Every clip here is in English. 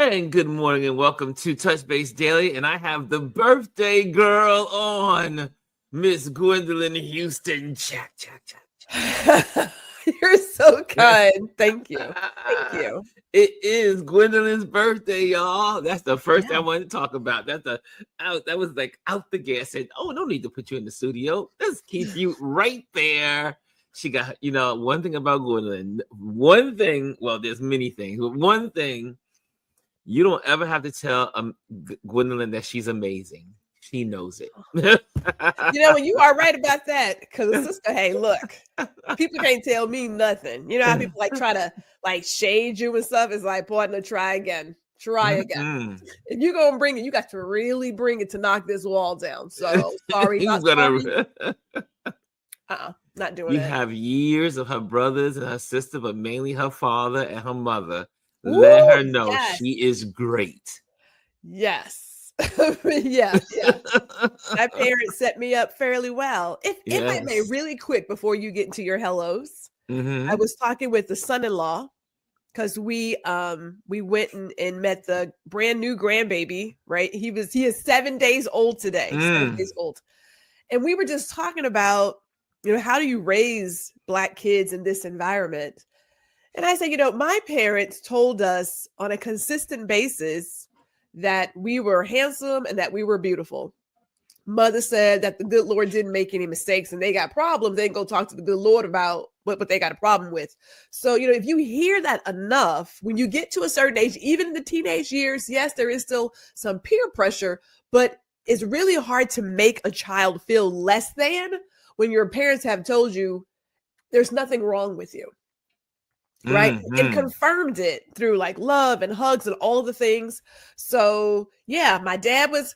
And good morning and welcome to Touch Base Daily. And I have the birthday girl on, Miss Gwendolyn Houston. Check. You're so kind. Thank you. Thank you. It is Gwendolyn's birthday, y'all. That's the first thing I Yeah. wanted to talk about. That was like out the gate. I said, oh, no need to put you in the studio. Let's keep you right there. She got, one thing about Gwendolyn. Well, there's many things, but one thing, you don't ever have to tell Gwendolyn that she's amazing. She knows it. You are right about that. Because sister, hey, look, people can't tell me nothing. You know how people try to shade you and stuff? It's like, partner, try again. Mm-hmm. If you're gonna bring it, you got to really bring it to knock this wall down. So sorry, not sorry. Not doing You that. have years of her brothers and her sister, but mainly her father and her mother. Let her know she is great. Yes. yeah. My parents set me up fairly well. If I may, really quick before you get into your hellos, I was talking with the son-in-law because we went and met the brand new grandbaby, right? He is 7 days old today. 7 days old. And we were just talking about, how do you raise Black kids in this environment? And I said, my parents told us on a consistent basis that we were handsome and that we were beautiful. Mother said that the good Lord didn't make any mistakes and they got problems. They can go talk to the good Lord about what they got a problem with. So, if you hear that enough, when you get to a certain age, even in the teenage years, yes, there is still some peer pressure, but it's really hard to make a child feel less than when your parents have told you there's nothing wrong with you. Right. And confirmed it through love and hugs and all the things. So yeah, my dad was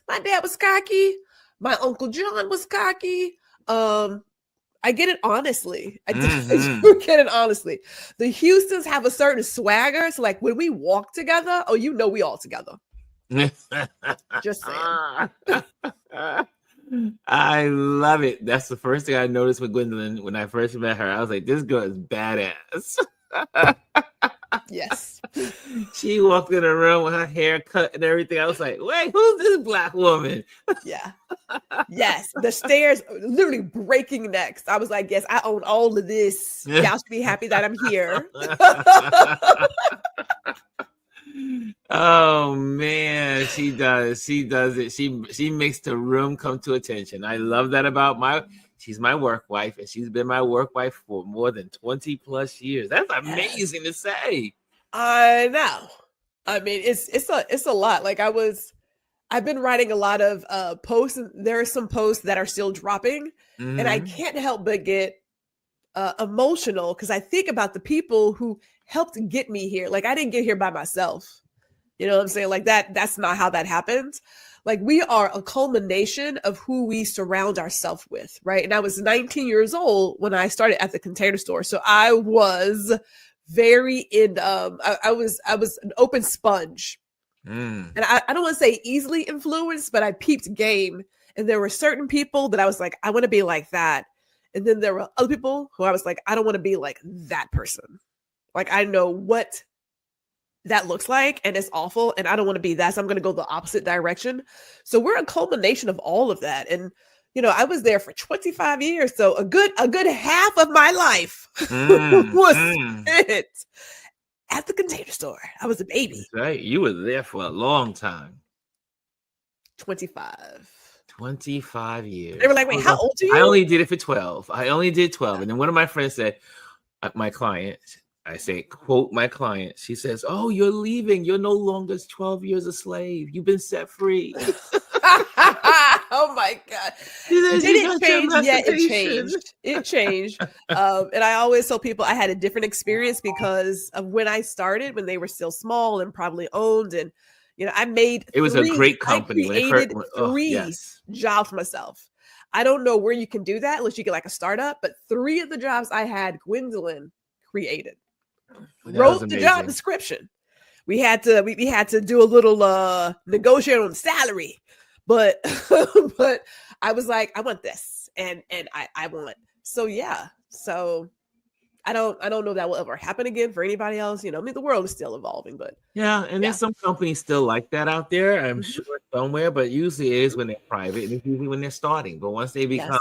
cocky. My Uncle John was cocky. I get it honestly. I do get it honestly. The Houstons have a certain swagger. So when we walk together, we all together. Just saying. I love it. That's the first thing I noticed with Gwendolyn when I first met her. I was like, this girl is badass. Yes. She walked in the room with her hair cut and everything. I was like, wait, who's this Black woman? Yeah. Yes. The stairs, literally breaking necks. I was like, yes, I own all of this. Y'all should be happy that I'm here. Oh man, she does it. She makes the room come to attention. I love that about she's my work wife, and she's been my work wife for more than 20 plus years. That's amazing to say. I know. I mean, it's a lot. I've been writing a lot of posts, and there are some posts that are still dropping, and I can't help but get emotional because I think about the people who helped get me here. I didn't get here by myself. You know what I'm saying? That's not how that happens. We are a culmination of who we surround ourselves with, right? And I was 19 years old when I started at the Container Store. So I was very I was an open sponge. And I don't want to say easily influenced, but I peeped game. And there were certain people that I was like, I want to be like that. And then there were other people who I was like, I don't want to be like that person. I know what that looks like, and it's awful, and I don't want to be that, so I'm going to go the opposite direction. So we're a culmination of all of that. And I was there for 25 years, so a good half of my life was spent at the Container Store. I was a baby. That's right. You were there for a long time. 25 years. They were like, wait, how old are you? I only did it for 12. And then one of my friends said, my client, I say, quote, my client, she says, oh, you're leaving. You're no longer 12 years a slave. You've been set free. Oh my God. Did it change? Yeah, it changed. And I always tell people I had a different experience because of when I started, when they were still small and probably owned. And, I made it was a great company. I created three jobs for myself. I don't know where you can do that unless you get a startup, but 3 of the jobs I had, Gwendolyn created. Wrote the job description. We had to do a little negotiate on salary, but I was like, I want this, and I want. So yeah, so I don't know that will ever happen again for anybody else. I mean, the world is still evolving, but yeah, and there's some companies still like that out there, I'm sure somewhere, but usually it is when they're private, and it's usually when they're starting. But once they become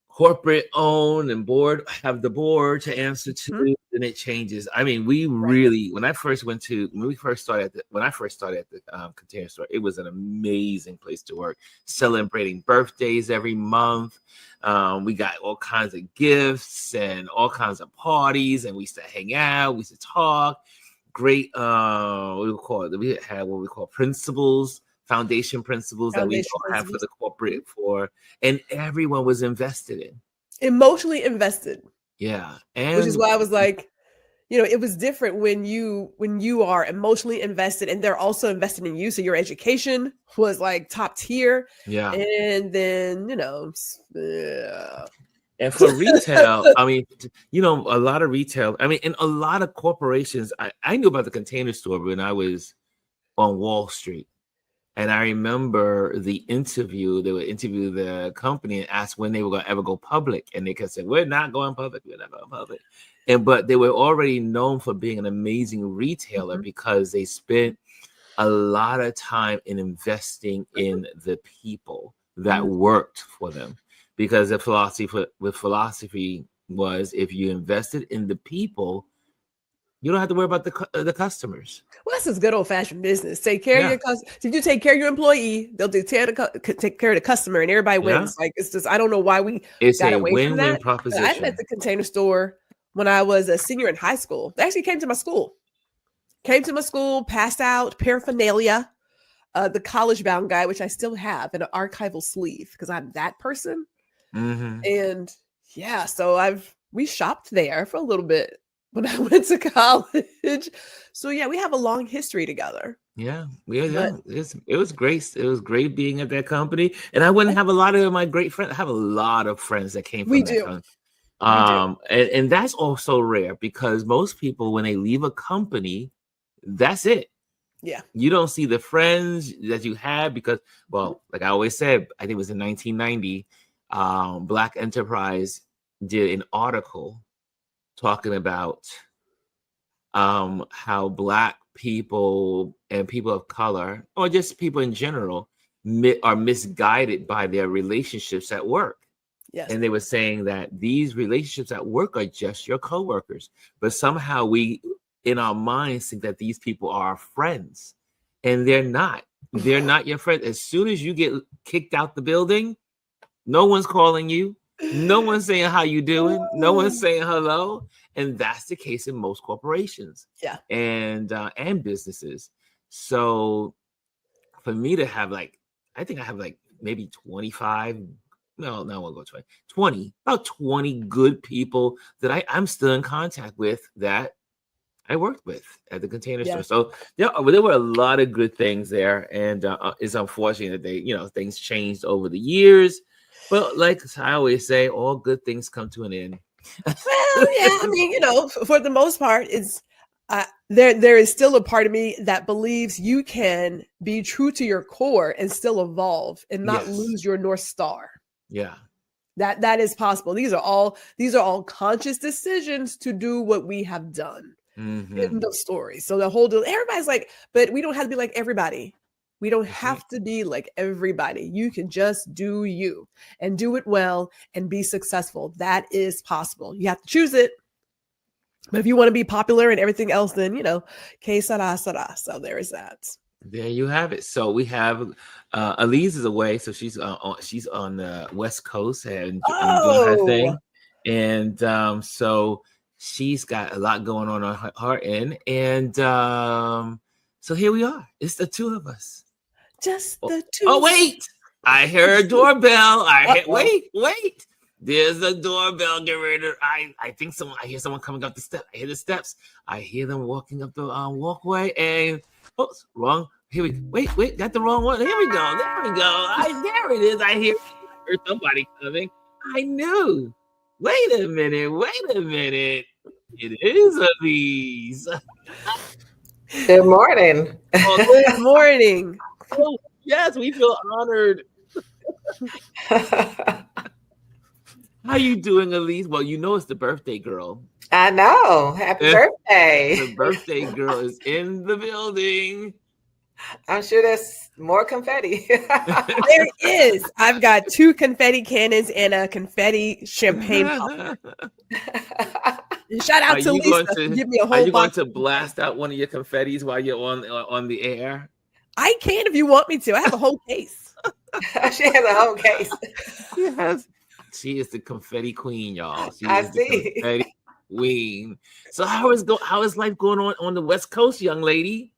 corporate owned and have the board to answer to, then it changes. I mean, we really, when I first started at the Container Store, it was an amazing place to work, celebrating birthdays every month. We got all kinds of gifts and all kinds of parties, and we used to hang out, we used to talk. Great, we had what we call principles, foundation principles that we all have for the corporate and everyone was invested in. Emotionally invested. Yeah. Which is why I was like, it was different when you are emotionally invested and they're also invested in you. So your education was like top tier. Yeah. And then, And for retail, I mean, a lot of retail, I mean, in a lot of corporations, I knew about the Container Store when I was on Wall Street. And I remember they would interview the company and ask when they were going to ever go public. And they could say, we're not going public. We're not going public. But they were already known for being an amazing retailer because they spent a lot of time in investing in the people that worked for them. Because the philosophy was, if you invested in the people, you don't have to worry about the customers. Well, that's just good old fashioned business. Take care of your customers. If you take care of your employee, they'll take care of the customer, and everybody wins. Like, it's just, I don't know why it's got a away win-win from that. proposition. I met the Container Store when I was a senior in high school. They actually came to my school. Passed out paraphernalia, the college bound guy, which I still have, in an archival sleeve because I'm that person. And so we shopped there for a little bit when I went to college. So we have a long history together. Yeah. It was great. It was great being at that company. And I wouldn't have a lot of my great friends. I have a lot of friends that came from that company. And that's also rare because most people, when they leave a company, that's it. Yeah. You don't see the friends that you had because, well, like I always said, I think it was in 1990, Black Enterprise did an article talking about how Black people and people of color, or just people in general, are misguided by their relationships at work. Yes. And they were saying that these relationships at work are just your coworkers, but somehow we, in our minds, think that these people are our friends, and they're not. They're not your friends. As soon as you get kicked out the building, no one's calling you. No one's saying how you doing. No one's saying hello. And that's the case in most corporations. Yeah. And businesses. So for me to have I think I have maybe 25. No, we'll go 20. About 20 good people that I'm still in contact with that I worked with at the Container Store. So there were a lot of good things there. And it's unfortunate that things changed over the years. But like I always say, all good things come to an end. Well, I mean, for the most part, it's there is still a part of me that believes you can be true to your core and still evolve and not lose your North Star. Yeah. That is possible. These are all conscious decisions to do what we have done. End of story. So the whole deal, everybody's like, but we don't have to be like everybody. We don't have to be like everybody. You can just do you and do it well and be successful. That is possible. You have to choose it. But if you want to be popular and everything else, then, que sera, sera. So there is that. There you have it. So we have Elise is away. So she's on the West Coast and doing her thing. And so she's got a lot going on her end. And so here we are. It's the two of us. Just the two. Oh, wait. I heard a doorbell. Wait. There's a doorbell. Get ready. I hear someone coming up the steps. I hear the steps. I hear them walking up the walkway. And wrong. Here we wait. Got the wrong one. Here we go. There it is. I heard somebody coming. I knew. Wait a minute. It is Elise. Good morning. Good morning. Oh, yes, we feel honored. How you doing, Elise? Well, you know it's the birthday girl. I know. Happy birthday. The birthday girl is in the building. I'm sure there's more confetti. There is. I've got 2 confetti cannons and a confetti champagne pop. Shout out to Lisa. Give me a whole Are you going to blast out one of your confettis while you're on the air? I can if you want me to. I have a whole case. She has a whole case. She is the confetti queen, y'all. I see. The confetti queen. So how is life going on the West Coast, young lady?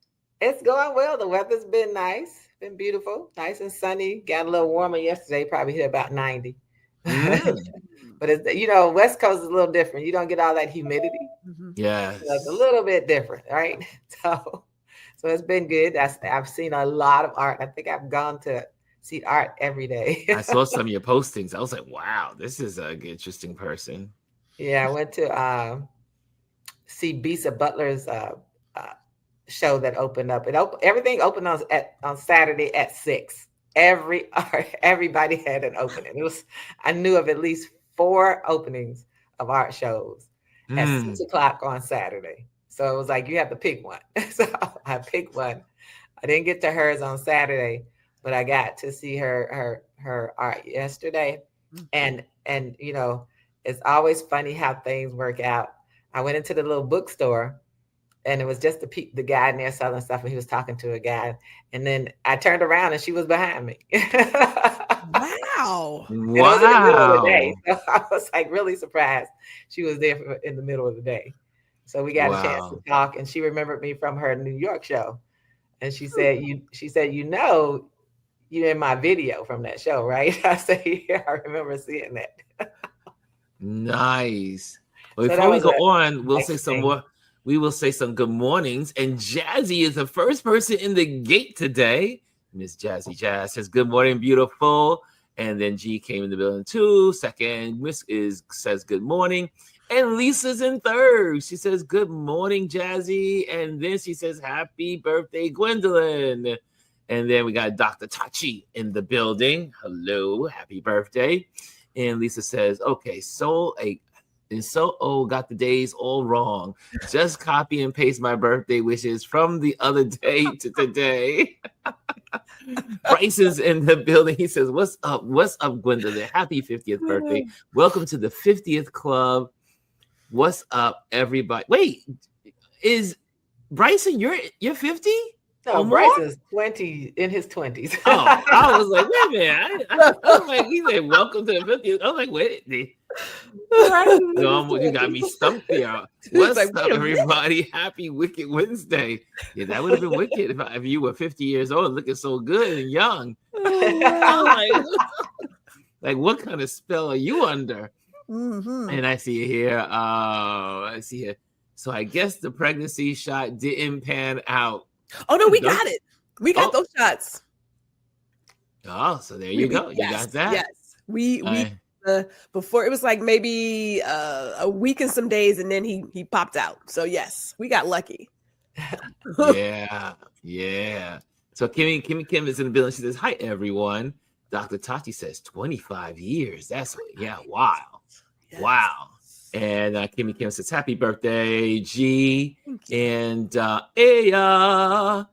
It's going well. The weather's been nice, been beautiful, nice and sunny. Got a little warmer yesterday. Probably hit about 90. But it's, West Coast is a little different. You don't get all that humidity. Yeah, so it's a little bit different, right? So it's been good. I've seen a lot of art. I think I've gone to see art every day. I saw some of your postings. I was like, wow, this is an interesting person. Yeah, I went to see Bisa Butler's show that opened up. Everything opened on Saturday at 6. Everybody had an opening. I knew of at least 4 openings of art shows at 6:00 on Saturday. So it was like you have to pick one. So I picked one. I didn't get to hers on Saturday, but I got to see her art yesterday. And it's always funny how things work out. I went into the little bookstore, and it was just the guy in there selling stuff, and he was talking to a guy. And then I turned around, and she was behind me. Wow! It was in the middle of the day, so I was like really surprised she was there in the middle of the day. So we got a chance to talk, and she remembered me from her New York show, and she said, "You're in my video from that show, right?" I said, "Yeah, I remember seeing that." Nice. Well, before we go on, we'll say some more. We will say some good mornings. And Jazzy is the first person in the gate today. Miss Jazzy Jazz says, good morning, beautiful. And then G came in the building too. Second, Miss says good morning. And Lisa's in third. She says, good morning, Jazzy. And then she says, happy birthday, Gwendolyn. And then we got Dr. Tachi in the building. Hello, happy birthday. And Lisa says, okay, got the days all wrong. Just copy and paste my birthday wishes from the other day to today. Bryce is in the building. He says, what's up? What's up, Gwendolyn? Happy 50th birthday. Welcome to the 50th club. What's up, everybody? Wait, is Bryson, you're 50? No, Bryce is 20 in his 20s. Oh, I was like, wait a minute. I was like, he said, welcome to the 50th. I was like, wait. No, you got me stumped there. What's up, everybody? Happy Wicked Wednesday. Yeah, that would have been wicked if you were 50 years old, looking so good and young. Like, what kind of spell are you under? And I see it here. I see it. So I guess the pregnancy shot didn't pan out. Oh no, we got it. We got those shots. Oh, so there you go. You got that. Yes, we before it was like maybe a week and some days, and then he popped out. So yes, we got lucky. Yeah. So Kimmy Kim is in the building. She says, "Hi everyone." Dr. Tati says 25 years. That's wow. Yes. Wow. And Kimmy Kim says, happy birthday, G. And Aya.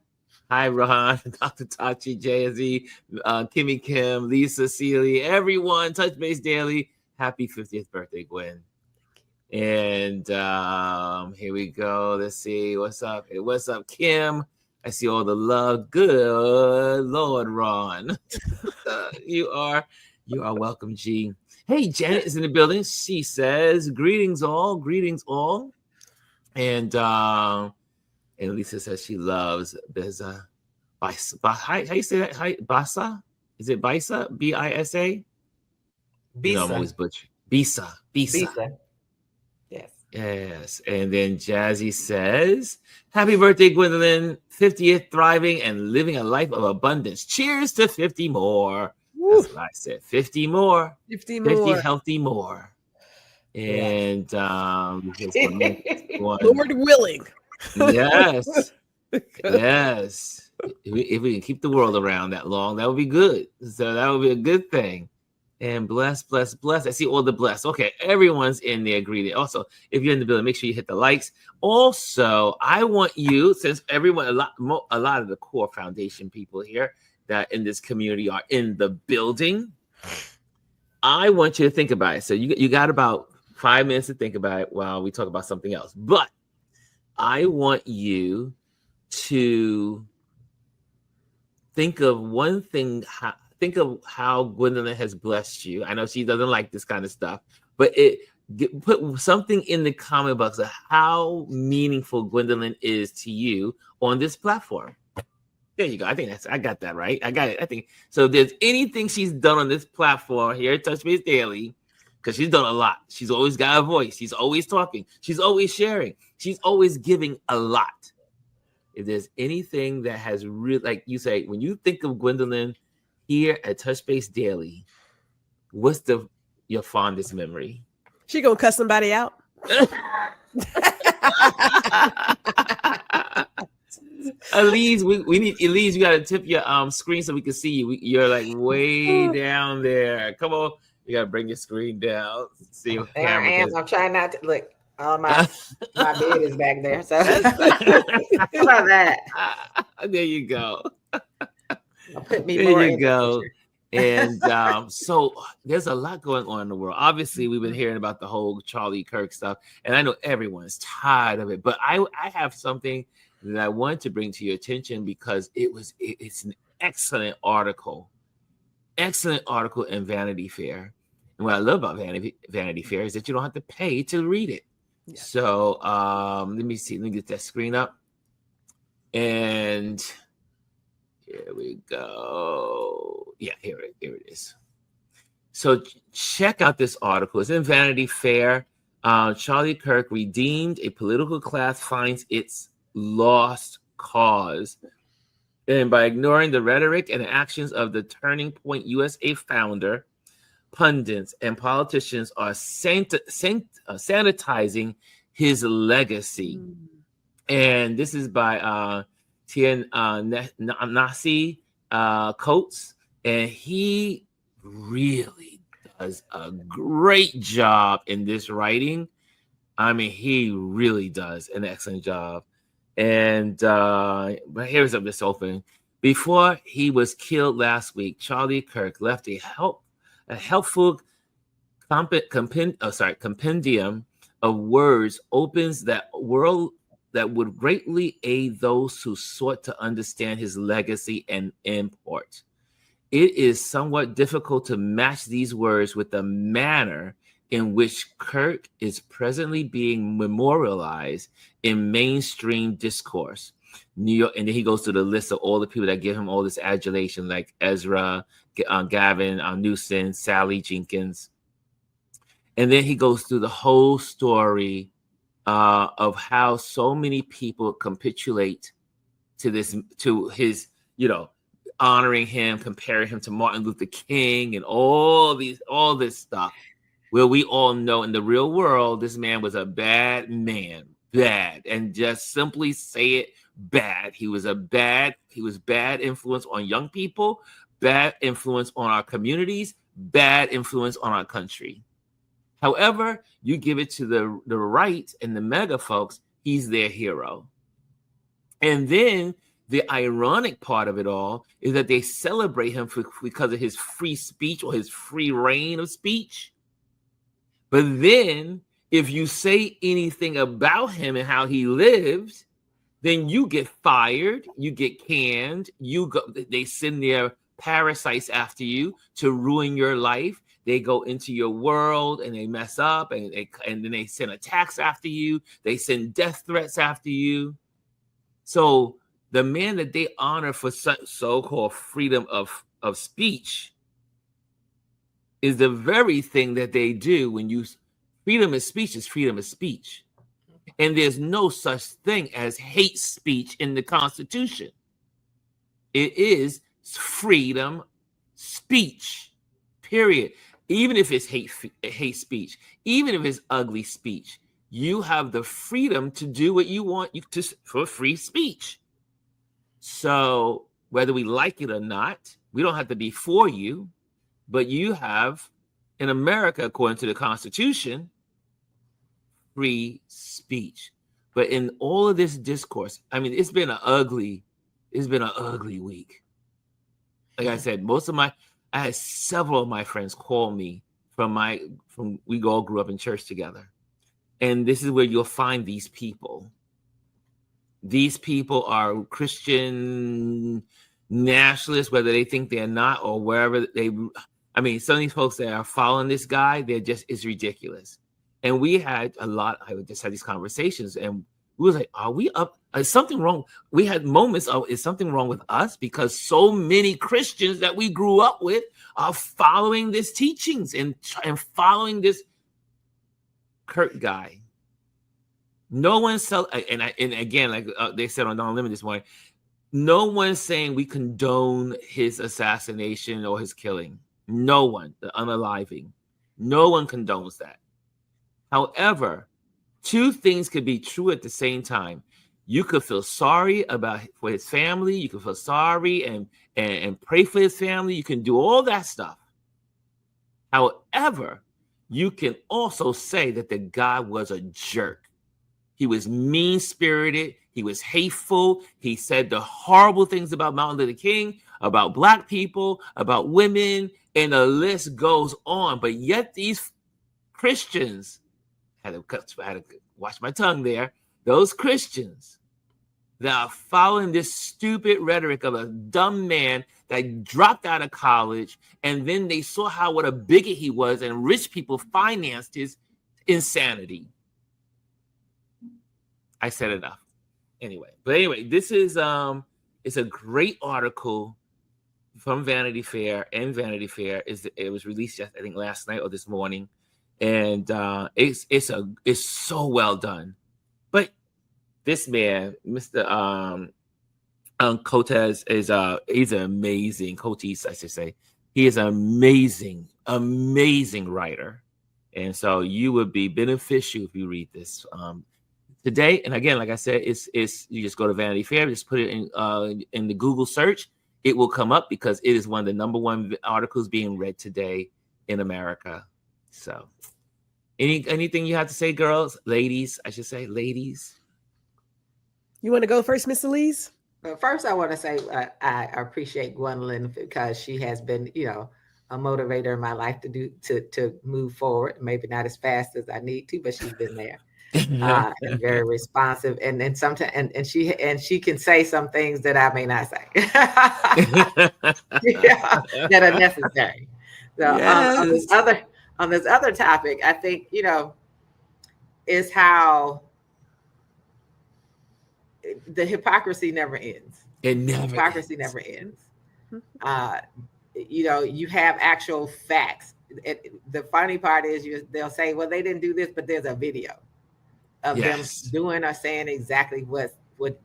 Hi, Ron, Dr. Tachi, Jazzy, Kimmy Kim, Lisa, Sealy, everyone, Touch Base Daily. Happy 50th birthday, Gwen. And here we go. Let's see. What's up? Hey, what's up, Kim? I see all the love. Good Lord, Ron. You are welcome, G. Hey, Janet is in the building. She says, greetings all. And Lisa says she loves Biza. How you say that? Basa? Is it Bisa? B-I-S-A? Bisa. No, I'm always butchering. Bisa. Yes. And then Jazzy says, happy birthday, Gwendolyn. 50th, thriving and living a life of abundance. Cheers to 50 more. Woo. That's what I said. 50 more. 50 healthy more. And Lord willing. Yes. If we can keep the world around that long, that would be good. So that would be a good thing. And bless. I see all the bless. Okay, everyone's in there greeting. Also, if you're in the building, make sure you hit the likes. Also, I want you, since everyone, a lot of the core foundation people here that in this community are in the building, I want you to think about it. So you got about 5 minutes to think about it while we talk about something else. But I want you to think of one thing. Think of how Gwendolyn has blessed you. I know she doesn't like this kind of stuff, but put something in the comment box of how meaningful Gwendolyn is to you on this platform. There you go. I got that right. I got it. I think so. If there's anything she's done on this platform here at Touch Base Daily, because she's done a lot. She's always got a voice. She's always talking. She's always sharing. She's always giving a lot. If there's anything that has really, like you say, when you think of Gwendolyn here at Touch Base Daily, what's your fondest memory? She gonna cuss somebody out. Elise, we need Elise. You gotta tip your screen so we can see you. You're like way down there. Come on, you gotta bring your screen down. See, there I am. I'm trying not to look. All my bed is back there. So how about that? There you go. Put me there more you go. And so there's a lot going on in the world. Obviously, we've been hearing about the whole Charlie Kirk stuff, and I know everyone's tired of it. But I have something that I want to bring to your attention because it's an excellent article in Vanity Fair. And what I love about Vanity Fair is that you don't have to pay to read it. Yeah. So let me see. Let me get that screen up. And here we go. Yeah, here it is. So check out this article. It's in Vanity Fair. Charlie Kirk redeemed. A political class finds its lost cause. And by ignoring the rhetoric and actions of the Turning Point USA founder, pundits and politicians are sanitizing his legacy. And this is by Tien Nasi Coates, and he really does a great job in this writing. I mean, he really does an excellent job. And but here's this open. Before he was killed last week, Charlie Kirk left a helpful compendium of words opens that would greatly aid those who sought to understand his legacy and import. It is somewhat difficult to match these words with the manner in which Kirk is presently being memorialized in mainstream discourse. New York, and then he goes to the list of all the people that give him all this adulation, like Ezra, Gavin Newsom, Sally Jenkins. And then he goes through the whole story of how so many people capitulate to his, honoring him, comparing him to Martin Luther King and all this stuff. Well, we all know in the real world, this man was a bad man, bad, and just simply say it, bad. He was bad influence on young people, bad influence on our communities, bad influence on our country. However, you give it to the right and the mega folks, he's their hero. And then the ironic part of it all is that they celebrate him because of his free speech or his free reign of speech. But then if you say anything about him and how he lives, then you get fired, you get canned, they send their parasites after you to ruin your life. They go into your world and they mess up and then they send attacks after you. They send death threats after you. So the man that they honor for so-called freedom of speech is the very thing that they do when freedom of speech is freedom of speech. And there's no such thing as hate speech in the Constitution. It is freedom speech, period. Even if it's hate speech, even if it's ugly speech, you have the freedom to do what you want for free speech. So whether we like it or not, we don't have to be for you, But you have, in America, according to the Constitution, free speech. But in all of this discourse, I mean, it's been an ugly week. Like I said, I had several of my friends call me from we all grew up in church together. And this is where you'll find these people. These people are Christian nationalists, whether they think they're not or wherever some of these folks that are following this guy, it's ridiculous. And we had I would just have these conversations and we was like, are we up? Is something wrong? We had moments of, is something wrong with us? Because so many Christians that we grew up with are following this teachings and following this Kurt guy. No one's and again, like they said on Don Lemon this morning, no one's saying we condone his assassination or his killing. No one, the unaliving. No one condones that. However, two things could be true at the same time. You could feel sorry for his family. You could feel sorry and pray for his family. You can do all that stuff. However, you can also say that the guy was a jerk. He was mean-spirited. He was hateful. He said the horrible things about Martin Luther King, about Black people, about women, and the list goes on. But yet these Christians, I had to watch my tongue there, those Christians that are following this stupid rhetoric of a dumb man that dropped out of college, and then they saw what a bigot he was, and rich people financed his insanity. I said enough. Anyway, this is it's a great article from Vanity Fair, and Vanity Fair it was released just, I think, last night or this morning, and it's so well done. But this man, Mr. Cotes, he's an amazing Cotes, I should say. He is an amazing writer, and so you would be beneficial if you read this today. And again, like I said, it's you just go to Vanity Fair, just put it in the Google search, it will come up because it is one of the number one articles being read today in America. So, anything you have to say, girls, ladies? I should say, ladies. You want to go first, Miss Elise? First, I want to say I appreciate Gwendolyn because she has been, a motivator in my life to move forward. Maybe not as fast as I need to, but she's been there. And very responsive, and then sometimes and she can say some things that I may not say that are necessary. So yes. on this other topic, I think is how the hypocrisy never ends. Hypocrisy never ends. You have actual facts. The funny part is they'll say, well, they didn't do this, but there's a video of them doing or saying exactly what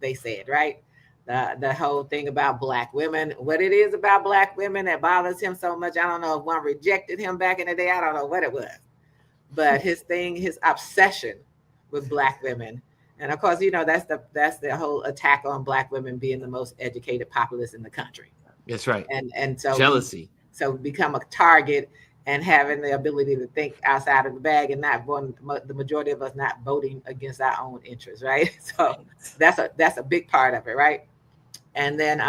they said, right? The whole thing about Black women, what it is about Black women that bothers him so much. I don't know if one rejected him back in the day. I don't know what it was, but his obsession with Black women. And of course, that's the whole attack on Black women being the most educated populace in the country. That's right. And so jealousy. So become a target and having the ability to think outside of the bag and the majority of us not voting against our own interests, right? So that's a big part of it, right? And then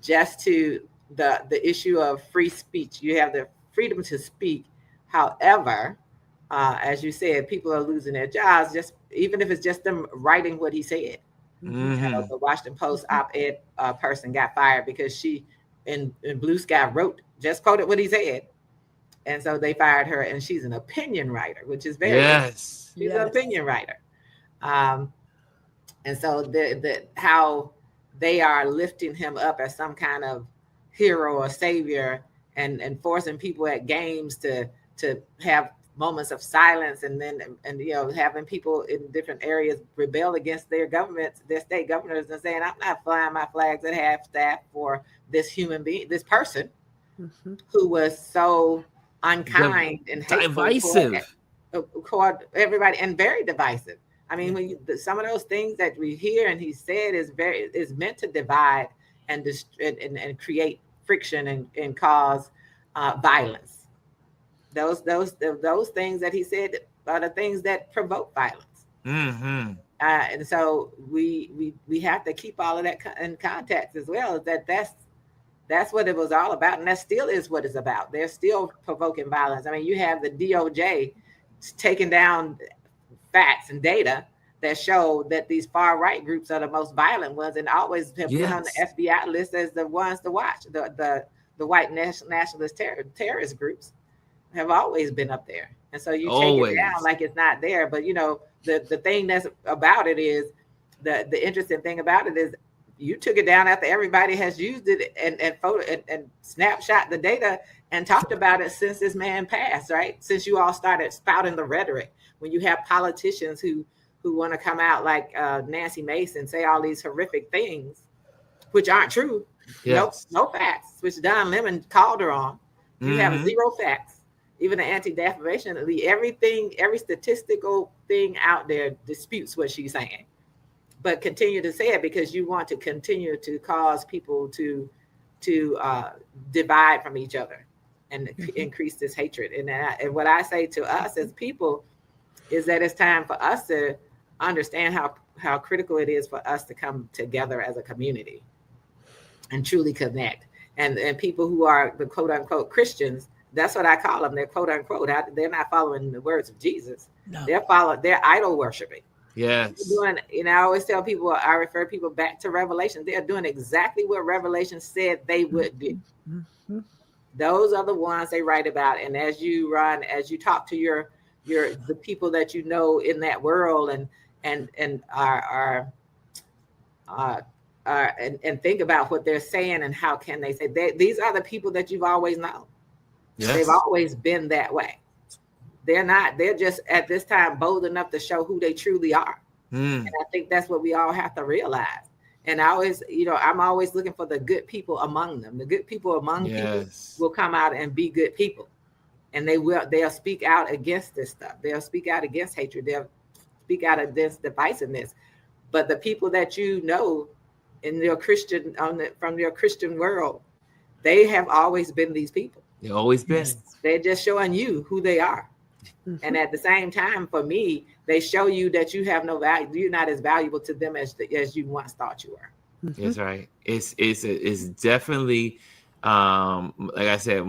just to the issue of free speech, you have the freedom to speak. However, as you said, people are losing their jobs, even if it's just them writing what he said. Mm-hmm. The Washington Post op-ed person got fired because she in Blue Sky just quoted what he said. And so they fired her, and she's an opinion writer, which is very she's an opinion writer. And so how they are lifting him up as some kind of hero or savior and forcing people at games to have moments of silence and having people in different areas rebel against their governments, their state governors, and saying, I'm not flying my flags at half staff for this human being, this person who was so unkind and hateful, divisive toward everybody, and very divisive. I mean, when some of those things that we hear and he said is meant to divide and create friction and cause violence. Those things that he said are the things that provoke violence. Mm-hmm. And so we have to keep all of that in context as well. That's what it was all about, and that still is what it's about. They're still provoking violence. I mean, you have the DOJ taking down facts and data that show that these far right groups are the most violent ones, and always have been on the FBI list as the ones to watch. The white nationalist terrorist groups have always been up there, and so you take it down like it's not there. But you know, the thing that's about it is the interesting thing about it is you took it down after everybody has used it and photo and snapshot the data and talked about it since this man passed, right? Since you all started spouting the rhetoric, when you have politicians who want to come out like Nancy Mason, say all these horrific things, which aren't true. Yes. No facts, which Don Lemon called her on. You have zero facts. Even the anti-defamation, every statistical thing out there disputes what she's saying. But continue to say it because you want to continue to cause people to divide from each other and increase this hatred. And what I say to us as people is that it's time for us to understand how critical it is for us to come together as a community and truly connect. And people who are the quote unquote Christians, that's what I call them. They're quote unquote. They're not following the words of Jesus. No. They're idol worshiping. Yes. I always tell people, I refer people back to Revelation. They're doing exactly what Revelation said they would do. Mm-hmm. Those are the ones they write about. And as you talk to the people that you know in that world and think about what they're saying and how can they say these are the people that you've always known. Yes. They've always been that way. They're just at this time bold enough to show who they truly are. And I think that's what we all have to realize. And I'm always looking for the good people among them. The good people among people will come out and be good people. And they'll speak out against this stuff. They'll speak out against hatred. They'll speak out against divisiveness. But the people that you know in your from your Christian world, they have always been these people. They've always been. They're just showing you who they are. Mm-hmm. And at the same time, for me, they show you that you have no value. You're not as valuable to them as you once thought you were. Mm-hmm. That's right. It's definitely, like I said,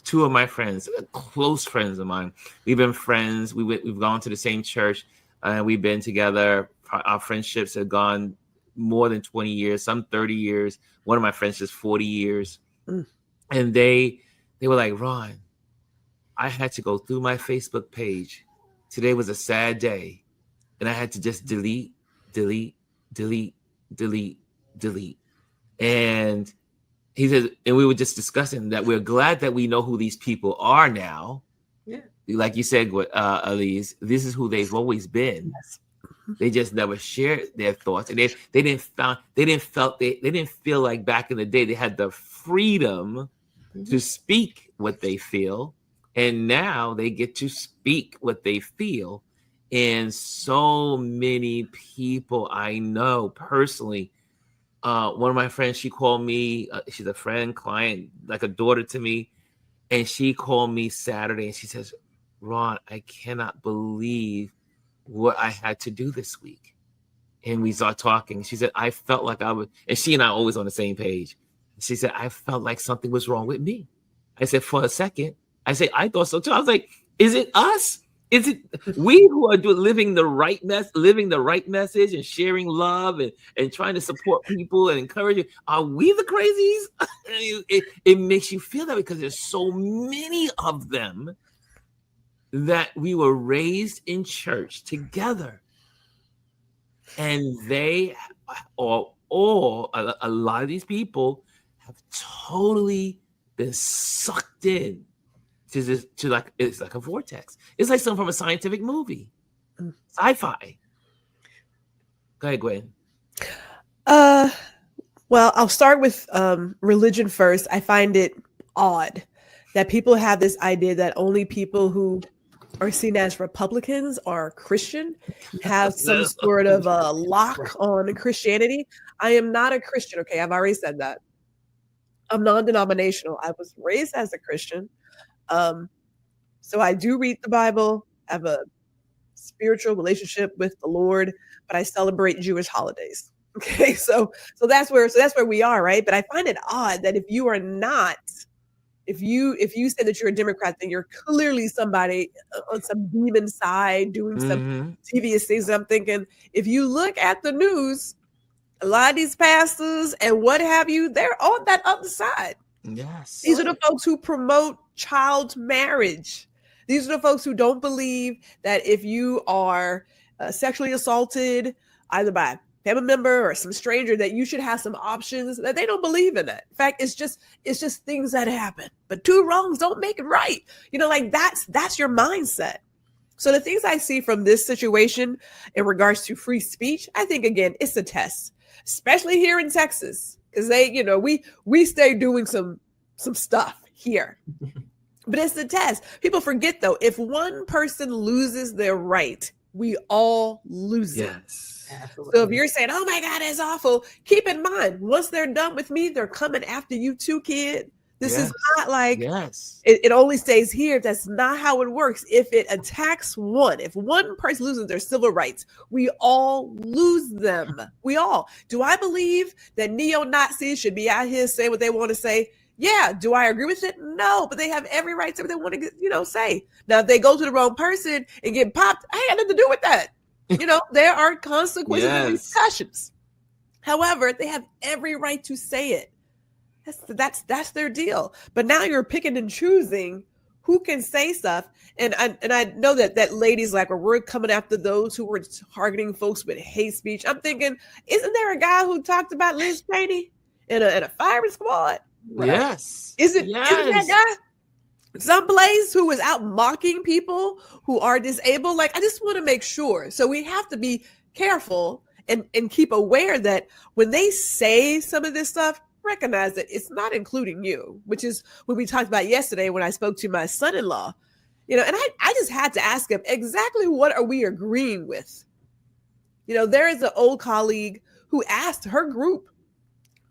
two of my friends, close friends of mine. We've been friends. We've gone to the same church, and we've been together. Our friendships have gone more than 20 years, some 30 years. One of my friends is 40 years, and they were like, Ron, I had to go through my Facebook page. Today was a sad day. And I had to just delete. And he said, and we were just discussing that we're glad that we know who these people are now. Yeah. Like you said, Elise, this is who they've always been. Yes. They just never shared their thoughts. And they didn't feel like back in the day they had the freedom to speak what they feel. And now they get to speak what they feel. And so many people I know personally, one of my friends, she called me, she's a friend, client, like a daughter to me. And she called me Saturday and she says, Ron, I cannot believe what I had to do this week. And we start talking. She said, I felt like I would, and she and I are always on the same page. She said, I felt like something was wrong with me. I said, for a second, I thought so too. I was like, is it us? Is it we who are living the right message and sharing love and trying to support people and encourage you? Are we the crazies? It makes you feel that because there's so many of them that we were raised in church together. And they are all, a lot of these have totally been sucked in to like, it's like a vortex. It's like something from a scientific movie, sci-fi. Go ahead, Gwen. Well, I'll start with religion first. I find it odd that people have this idea that only people who are seen as Republicans are Christian, have some sort of a lock on Christianity. I am not a Christian. Okay, I've already said that. I'm non-denominational. I was raised as a Christian. So I do read the Bible. I have a spiritual relationship with the Lord, but I celebrate Jewish holidays. Okay, so that's where we are, right? But I find it odd that if you are not, if you say that you're a Democrat, then you're clearly somebody on some demon side doing some devious things. And I'm thinking, if you look at the news, a lot of these pastors and what have you, they're on that other side. Yes. These are the folks who promote child marriage. These are the folks who don't believe that if you are sexually assaulted, either by a family member or some stranger, that you should have some options. That they don't believe in that. In fact, it's just things that happen. But two wrongs don't make it right. Like that's your mindset. So the things I see from this situation in regards to free speech, I think again, it's a test, especially here in Texas, because we stay doing some stuff here. But it's the test. People forget, though, if one person loses their right, we all lose it. Absolutely. So if you're saying, oh, my God, that's awful, keep in mind, once they're done with me, they're coming after you too, kid. This is not like it only stays here. That's not how it works. If it attacks one, if one person loses their civil rights, we all lose them. We all. Do I believe that neo-Nazis should be out here saying what they want to say? Yeah. Do I agree with it? No, but they have every right to what they want to say. Now, if they go to the wrong person and get popped, I ain't got nothing to do with that. There are consequences and repercussions. However, they have every right to say it. That's their deal. But now you're picking and choosing who can say stuff. And I know that ladies like, well, we're coming after those who were targeting folks with hate speech. I'm thinking, isn't there a guy who talked about Liz Cheney in a firing squad? Yes. Isn't that guy someplace who is out mocking people who are disabled? Like, I just want to make sure. So we have to be careful and keep aware that when they say some of this stuff, recognize that it's not including you, which is what we talked about yesterday when I spoke to my son-in-law, and I just had to ask him exactly what are we agreeing with? There is an old colleague who asked her group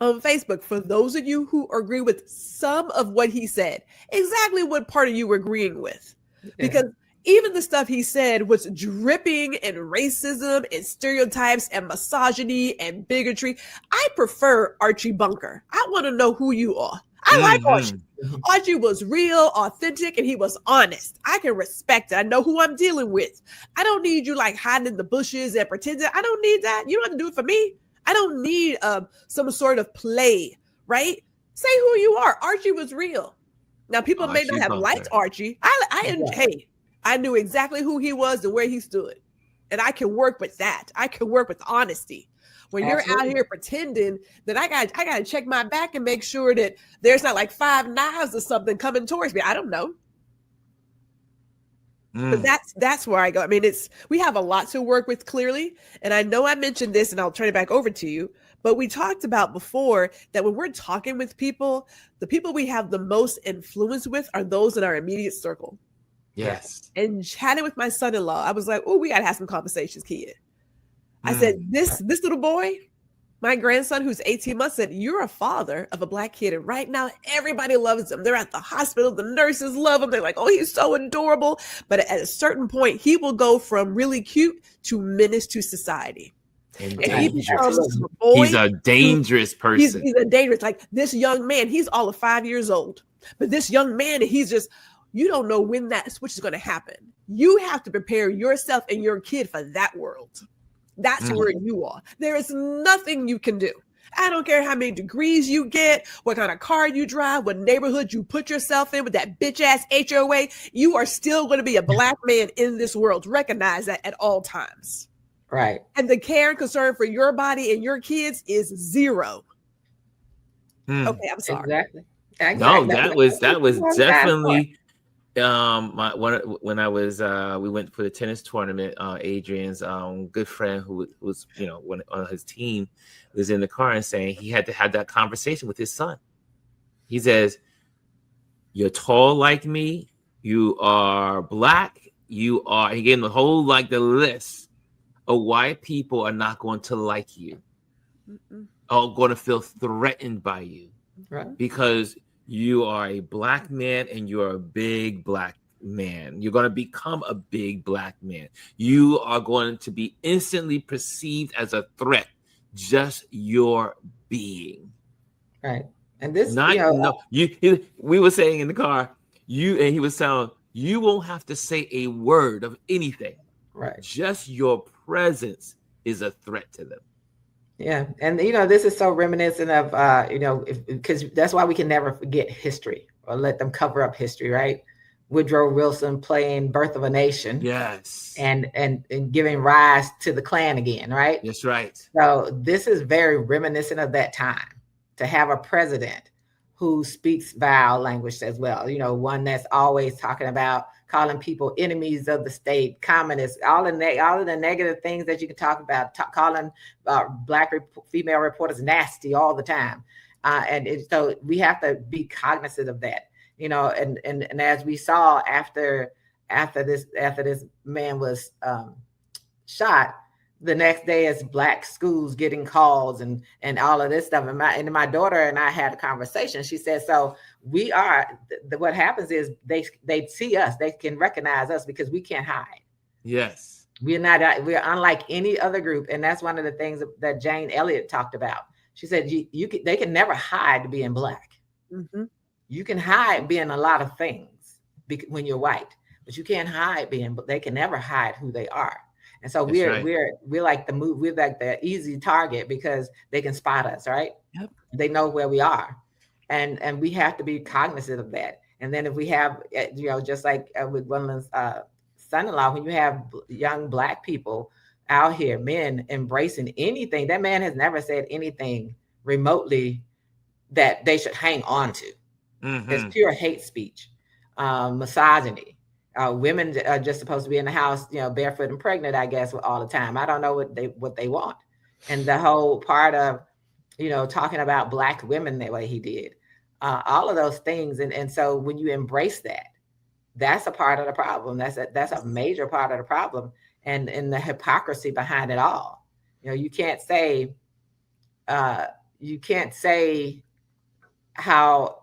on Facebook, for those of you who agree with some of what he said, exactly what part are you agreeing with? Because even the stuff he said was dripping in racism and stereotypes and misogyny and bigotry. I prefer Archie Bunker. I want to know who you are. I like Archie. Archie was real, authentic, and he was honest. I can respect it. I know who I'm dealing with. I don't need you like hiding in the bushes and pretending. I don't need that. You don't have to do it for me. I don't need some sort of play, right? Say who you are. Archie was real. Now, people may not have liked Archie. I knew exactly who he was and where he stood. And I can work with that. I can work with honesty. When you're out here pretending, that I got to check my back and make sure that there's not like 5 knives or something coming towards me. I don't know. But that's where I go. I mean, we have a lot to work with, clearly. And I know I mentioned this, and I'll turn it back over to you. But we talked about before that when we're talking with people, the people we have the most influence with are those in our immediate circle. Yes. And chatting with my son-in-law, I was like, oh, we got to have some conversations, kid. I said, this little boy, my grandson, who's 18 months, said, you're a father of a Black kid. And right now, everybody loves him. They're at the hospital. The nurses love him. They're like, oh, he's so adorable. But at a certain point, he will go from really cute to menace to society. And he's a dangerous person. He's a dangerous, like this young man, he's all of 5 years old. But this young man, he's just, you don't know when that switch is going to happen. You have to prepare yourself and your kid for that world. That's where you are. There is nothing you can do. I don't care how many degrees you get, what kind of car you drive, what neighborhood you put yourself in with that bitch ass HOA. You are still going to be a Black man in this world. Recognize that at all times. Right. And the care and concern for your body and your kids is zero. Okay, I'm sorry. Exactly. No, that was definitely when I was we went for the tennis tournament. Adrian's good friend who was when on his team was in the car and saying he had to have that conversation with his son. He says, "You're tall like me. You are Black. You are." He gave him the whole the list of why people are not going to like you, or going to feel threatened by you. Right. Because you are a Black man and you're a big Black man. You're going to become a big Black man. You are going to be instantly perceived as a threat. Just your being. Right. And this, we were saying in the car, he was telling, you won't have to say a word of anything. Right. Just your presence is a threat to them. Yeah. And, this is so reminiscent of, because that's why we can never forget history or let them cover up history, right? Woodrow Wilson playing Birth of a Nation. Yes. And giving rise to the Klan again, right? That's right. So this is very reminiscent of that time, to have a president who speaks vile language as well. One that's always talking about calling people enemies of the state, communists, all of the negative things that you can talk about, calling Black female reporters nasty all the time. So we have to be cognizant of that, and as we saw after this man was shot, the next day is Black schools getting calls and all of this stuff. And my daughter and I had a conversation. She said, so we are, what happens is they see us, they can recognize us because we can't hide. Yes. We're unlike any other group. And that's one of the things that Jane Elliott talked about. She said, they can never hide being Black. Mm-hmm. You can hide being a lot of things when you're white, but you can't hide they can never hide who they are. And so we're like we're like the easy target because they can spot us, right? Yep. They know where we are. And we have to be cognizant of that. And then if we have, just like with Gwendolyn's son-in-law, when you have young Black people out here, men embracing anything, that man has never said anything remotely that they should hang on to. Mm-hmm. It's pure hate speech, misogyny. Women are just supposed to be in the house, barefoot and pregnant, I guess, all the time. I don't know what they want. And the whole part of, talking about Black women the way he did, all of those things. And so when you embrace that, that's a part of the problem. That's a major part of the problem. And the hypocrisy behind it all. You can't say how,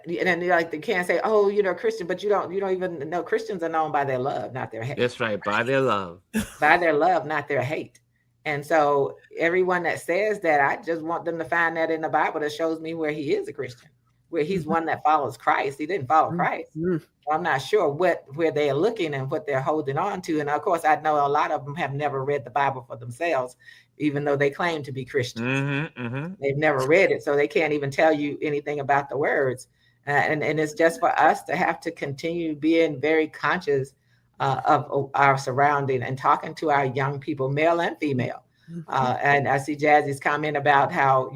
and like they can't say, oh, Christian, but you don't even know Christians are known by their love, not their hate. That's right, by their love. By their love, not their hate. And so everyone that says that, I just want them to find that in the Bible that shows me where he is a Christian, where he's one that follows Christ. He didn't follow Christ. Mm-hmm. I'm not sure where they're looking and what they're holding on to. And of course, I know a lot of them have never read the Bible for themselves, even though they claim to be Christians. Mm-hmm, mm-hmm. They've never read it, so they can't even tell you anything about the words. And it's just for us to have to continue being very conscious of our surrounding and talking to our young people, male and female. And I see Jazzy's comment about how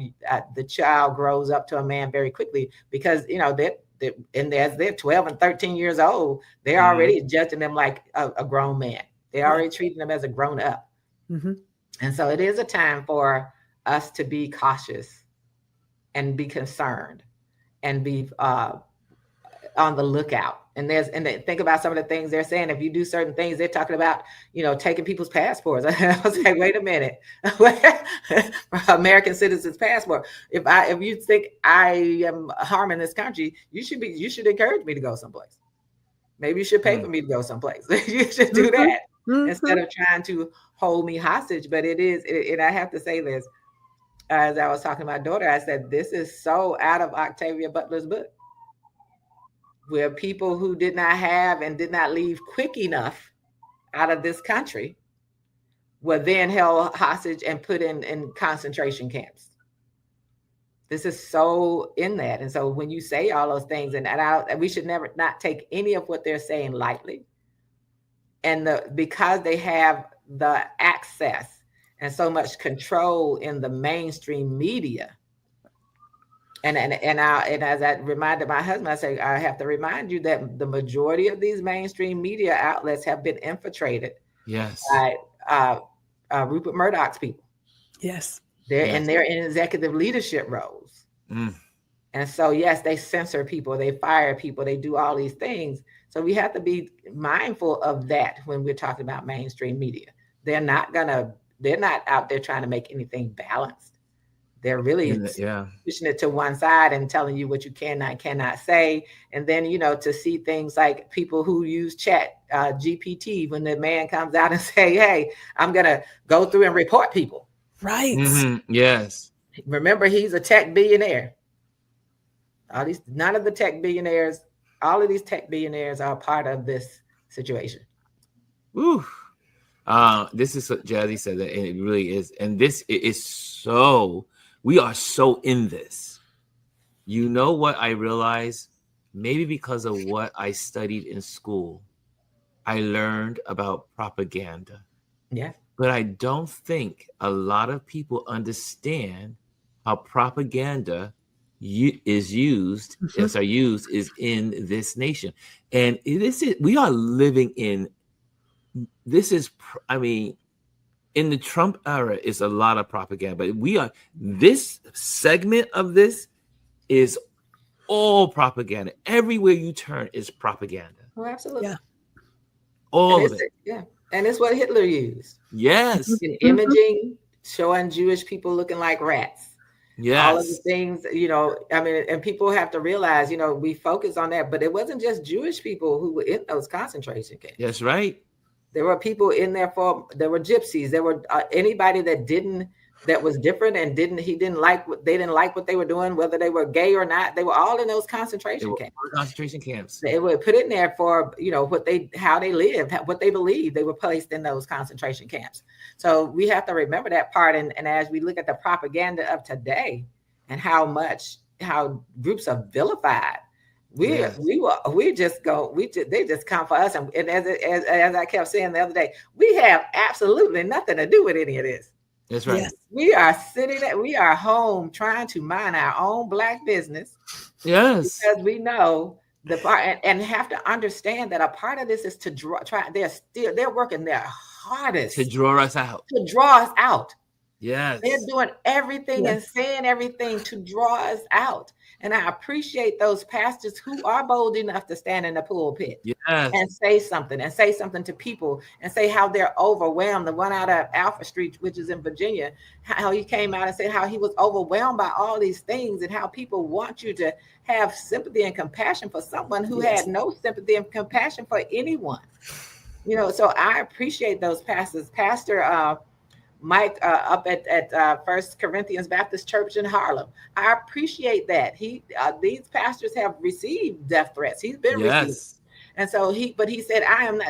the child grows up to a man very quickly because, as they're 12 and 13 years old, they're already judging them like a grown man. They're already treating them as a grown up. Mm-hmm. And so it is a time for us to be cautious and be concerned and be on the lookout. And think about some of the things they're saying. If you do certain things, they're talking about, taking people's passports. I was like, wait a minute, American citizens' passport. If you think I am harming this country, you should encourage me to go someplace. Maybe you should pay for me to go someplace. You should do that instead of trying to hold me hostage. But and I have to say this, as I was talking to my daughter, I said, this is so out of Octavia Butler's book, where people who did not have and did not leave quick enough out of this country were then held hostage and put in concentration camps. This is so in that. And so when you say all those things, and we should never not take any of what they're saying lightly. And because they have the access and so much control in the mainstream media. And as I reminded my husband, I say, I have to remind you that the majority of these mainstream media outlets have been infiltrated. Yes. By Rupert Murdoch's people. Yes. They're in executive leadership roles. Mm. And so, yes, they censor people, they fire people, they do all these things. So we have to be mindful of that when we're talking about mainstream media. They're not out there trying to make anything balanced. They're really pushing it to one side and telling you what you cannot say. And then, to see things like people who use chat GPT, when the man comes out and say, hey, I'm going to go through and report people. Right. Mm-hmm. Yes. Remember, he's a tech billionaire. None of the tech billionaires, all of these tech billionaires are part of this situation. Ooh. This is what Jazzy said, that it really is. And this is we are so in this. You know what I realized? Maybe because of what I studied in school, I learned about propaganda. Yeah. But I don't think a lot of people understand how propaganda is used in this nation. And we are living in, in the Trump era is a lot of propaganda, but this segment of this is all propaganda. Everywhere you turn is propaganda. Oh, absolutely. Yeah. All of it. Yeah. And it's what Hitler used. Yes. In imaging, showing Jewish people looking like rats. Yes. All of the things, and people have to realize, we focus on that, but it wasn't just Jewish people who were in those concentration camps. That's right. There were people in there there were gypsies. There were anybody that was different and they didn't like what they were doing, whether they were gay or not. They were all in those concentration camps. They were put in there for, how they lived, what they believed. They were placed in those concentration camps. So we have to remember that part. And as we look at the propaganda of today and how groups are vilified, they just come for us. And as I kept saying the other day, we have absolutely nothing to do with any of this. That's right. Yes. We are home trying to mind our own Black business. Yes. Because we know the part and have to understand that a part of this is to they're working their hardest to draw us out. Yes. They're doing everything and saying everything to draw us out. And I appreciate those pastors who are bold enough to stand in the pulpit and say something to people and say how they're overwhelmed. The one out of Alpha Street, which is in Virginia, how he came out and said how he was overwhelmed by all these things and how people want you to have sympathy and compassion for someone who had no sympathy and compassion for anyone. So I appreciate those pastors. Pastor Mike up at First Corinthians Baptist Church in Harlem. I appreciate that. These pastors have received death threats. He's been receiving. And so he said, I am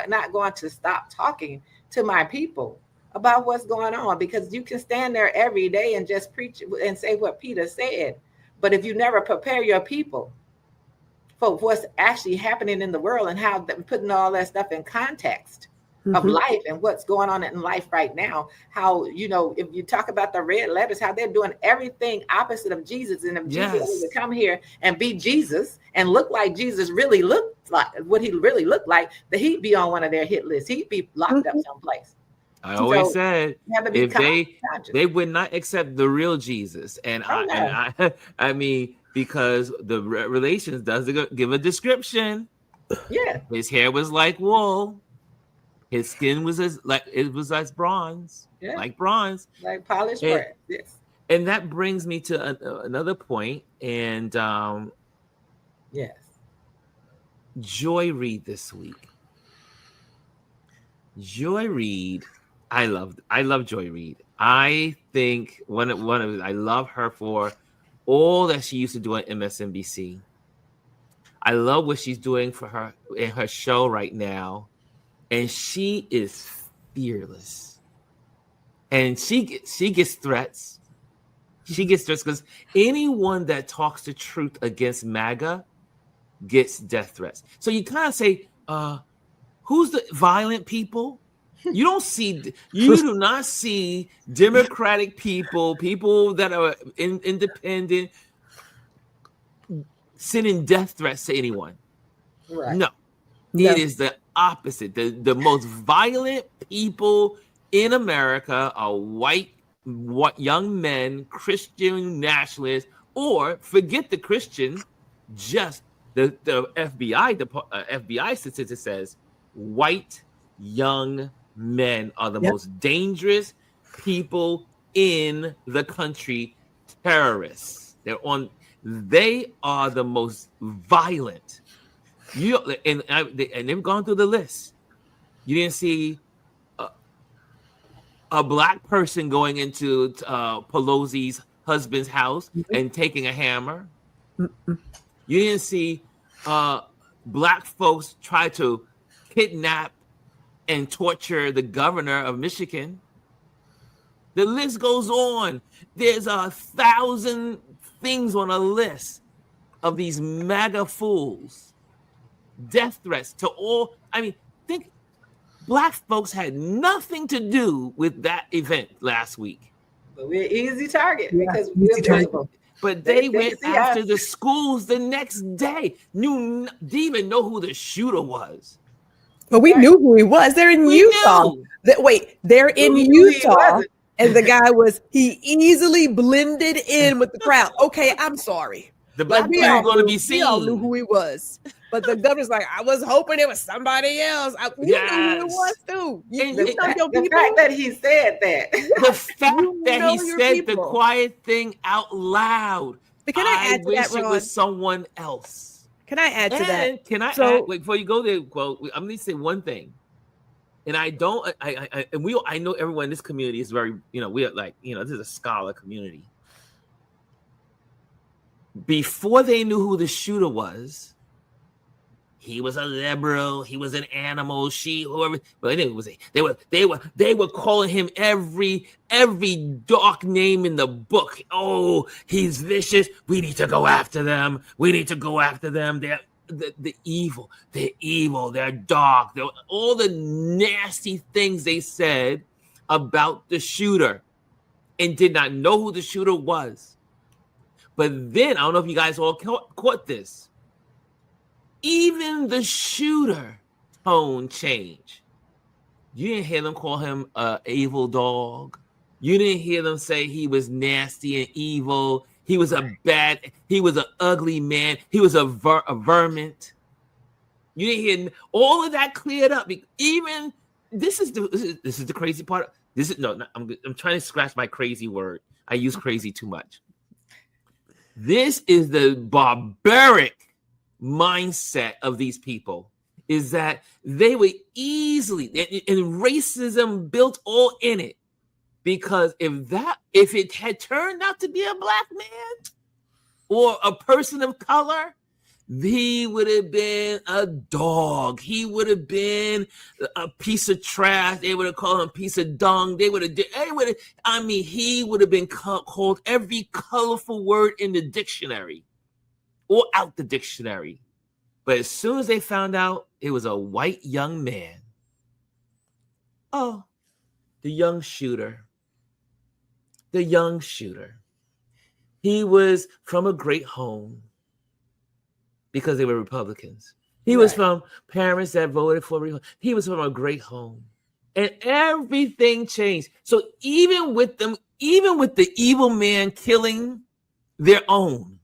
not going to stop talking to my people about what's going on, because you can stand there every day and just preach and say what Peter said. But if you never prepare your people for what's actually happening in the world and how putting all that stuff in context of life and what's going on in life right now, how, if you talk about the red letters, how they're doing everything opposite of Jesus. And if Jesus was to come here and be Jesus and look like Jesus really looked like, what he really looked like, that he'd be on one of their hit lists. He'd be locked up someplace. I always said, if they would not accept the real Jesus. And I mean, because the Revelations does give a description. Yeah. His hair was like wool. His skin was as bronze, like bronze, like polished bronze. Yes. And that brings me to another point. And Joy Reid this week. Joy Reid, I love Joy Reid. I think I love her for all that she used to do on MSNBC. I love what she's doing for her in her show right now. And she is fearless. And she gets threats. She gets threats because anyone that talks the truth against MAGA gets death threats. So you kind of say, who's the violent people? You do not see Democratic people that are independent sending death threats to anyone. Right. No. It is the opposite. The most violent people in America are white young men, Christian nationalists, or forget the Christian, just the FBI FBI statistic says white young men are the most dangerous people in the country terrorists. They are the most violent. And they've gone through the list. You didn't see a black person going into Pelosi's husband's house and taking a hammer. You didn't see black folks try to kidnap and torture the governor of Michigan. The list goes on. There's 1,000 things on a list of these MAGA fools. Death threats to all. I mean, think black folks had nothing to do with that event last week. But we're easy target because but they went after the schools the next day. Didn't even know who the shooter was. But we knew who he was. They're in Utah. They're in Utah. And the guy he easily blended in with the crowd. Okay, I'm sorry. The black people are going to be seen. We all knew who he was. But the governor's like, I was hoping it was somebody else. You knew who it was too. The fact that he said that. The fact that he said the quiet thing out loud. But can I add to that, Ron? It was someone else. Can I add to that? Can I add? Wait, before you go there, well, I'm going to say one thing. And I know everyone in this community is very, we are like, this is a scholar community. Before they knew who the shooter was, he was a liberal, he was an animal, whoever. But anyway, they were calling him every dark name in the book. Oh, he's vicious. We need to go after them. They're the evil. They're evil. They're dark. All the nasty things they said about the shooter, and did not know who the shooter was. But then I don't know if you guys all caught this. Even the shooter tone change. You didn't hear them call him an evil dog. You didn't hear them say he was nasty and evil. He was an ugly man. He was a vermin. You didn't hear all of that cleared up. Even this is the crazy part. I'm trying to scratch my crazy word. I use crazy too much. This is the barbaric mindset of these people, is that they were easily, and racism built all in it, because if it had turned out to be a black man or a person of color, he would have been a dog. He would have been a piece of trash. They would have called him a piece of dung. He would have been called every colorful word in the dictionary or out the dictionary. But as soon as they found out it was a white young man, the young shooter. He was from a great home because they were Republicans. He was from parents that voted for. He was from a great home. And everything changed. So even with the evil man killing their own.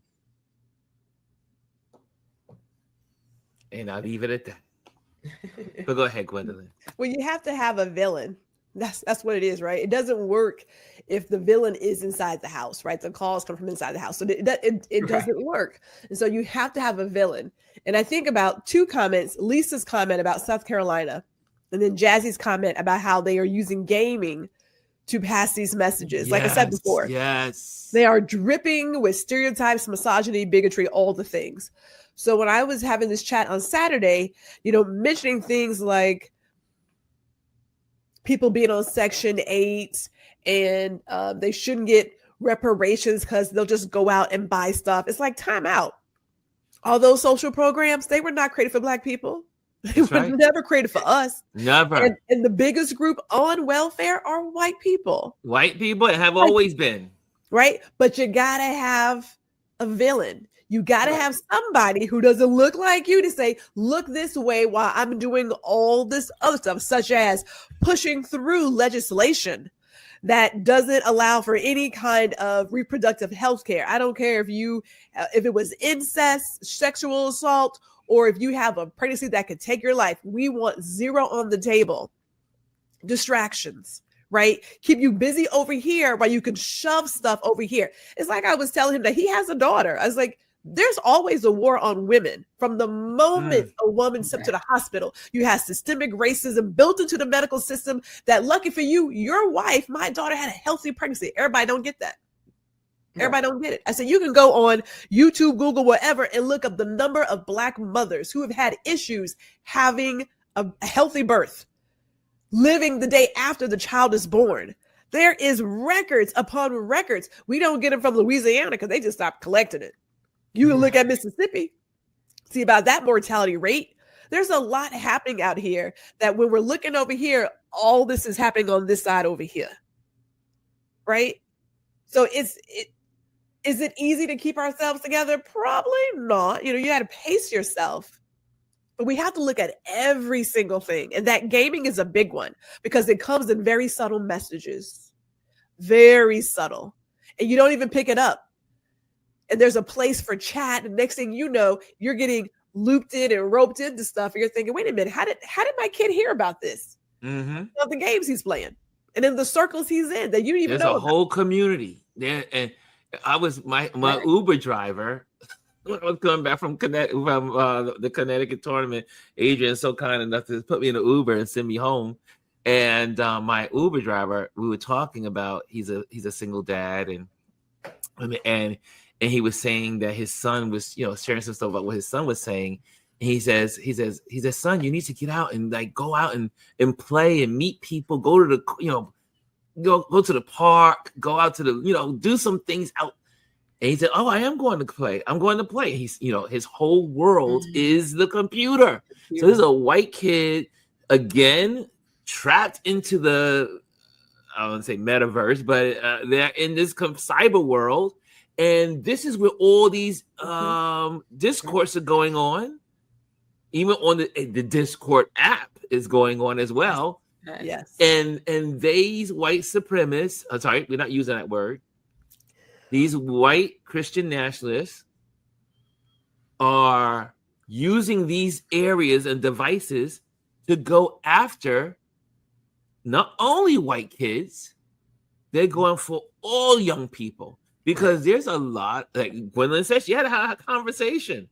And I'll leave it at that. But go ahead, Gwendolyn. Well, you have to have a villain. That's what it is, right? It doesn't work if the villain is inside the house, right? The calls come from inside the house. So it doesn't work. And so you have to have a villain. And I think about two comments, Lisa's comment about South Carolina, and then Jazzy's comment about how they are using gaming to pass these messages. Yes, like I said before, they are dripping with stereotypes, misogyny, bigotry, all the things. So when I was having this chat on Saturday, mentioning things like people being on Section 8 and they shouldn't get reparations because they'll just go out and buy stuff. It's like, time out. All those social programs, they were not created for Black people. They were never created for us. Never. And the biggest group on welfare are white people. White people have always been. Right? But you got to have a villain. You got to have somebody who doesn't look like you to say, look this way while I'm doing all this other stuff, such as pushing through legislation that doesn't allow for any kind of reproductive health care. I don't care if it was incest, sexual assault, or if you have a pregnancy that could take your life. We want zero on the table. Distractions, right? Keep you busy over here while you can shove stuff over here. It's like I was telling him that he has a daughter. I was like, there's always a war on women. From the moment a woman stepped to the hospital, you have systemic racism built into the medical system that, lucky for you, your wife, my daughter, had a healthy pregnancy. Everybody don't get that. Everybody don't get it. I said, you can go on YouTube, Google, whatever, and look up the number of Black mothers who have had issues having a healthy birth, living the day after the child is born. There is records upon records. We don't get them from Louisiana because they just stopped collecting it. You can look at Mississippi, see about that mortality rate. There's a lot happening out here that when we're looking over here, all this is happening on this side over here, right? So is it easy to keep ourselves together? Probably not. You got to pace yourself. But we have to look at every single thing. And that gaming is a big one because it comes in very subtle messages. Very subtle. And you don't even pick it up. And there's a place for chat. And next thing you know, you're getting looped in and roped into stuff. And you're thinking, wait a minute, how did my kid hear about this? Of the games he's playing. And in the circles he's in that you don't even know. There's a whole community there. And I was my Uber driver. When I was coming back from the Connecticut tournament, Adrian's so kind enough to put me in an Uber and send me home. And my Uber driver, we were talking about he's a single dad, and he was saying that his son was sharing some stuff about what his son was saying. And he says, son, you need to get out and go out and play and meet people, go to the go to the park, go out to the do some things out. And he said, oh, I am going to play. I'm going to play. He's, his whole world is the computer. So there's a white kid, again, trapped into the, I don't want to say metaverse, but they're in this cyber world. And this is where all these discourse are going on. Even on the Discord app is going on as well. Yes. And these white supremacists, I'm sorry, we're not using that word. These white Christian nationalists are using these areas and devices to go after not only white kids, they're going for all young people. Because there's a lot, like Gwendolyn said, she had to have a conversation.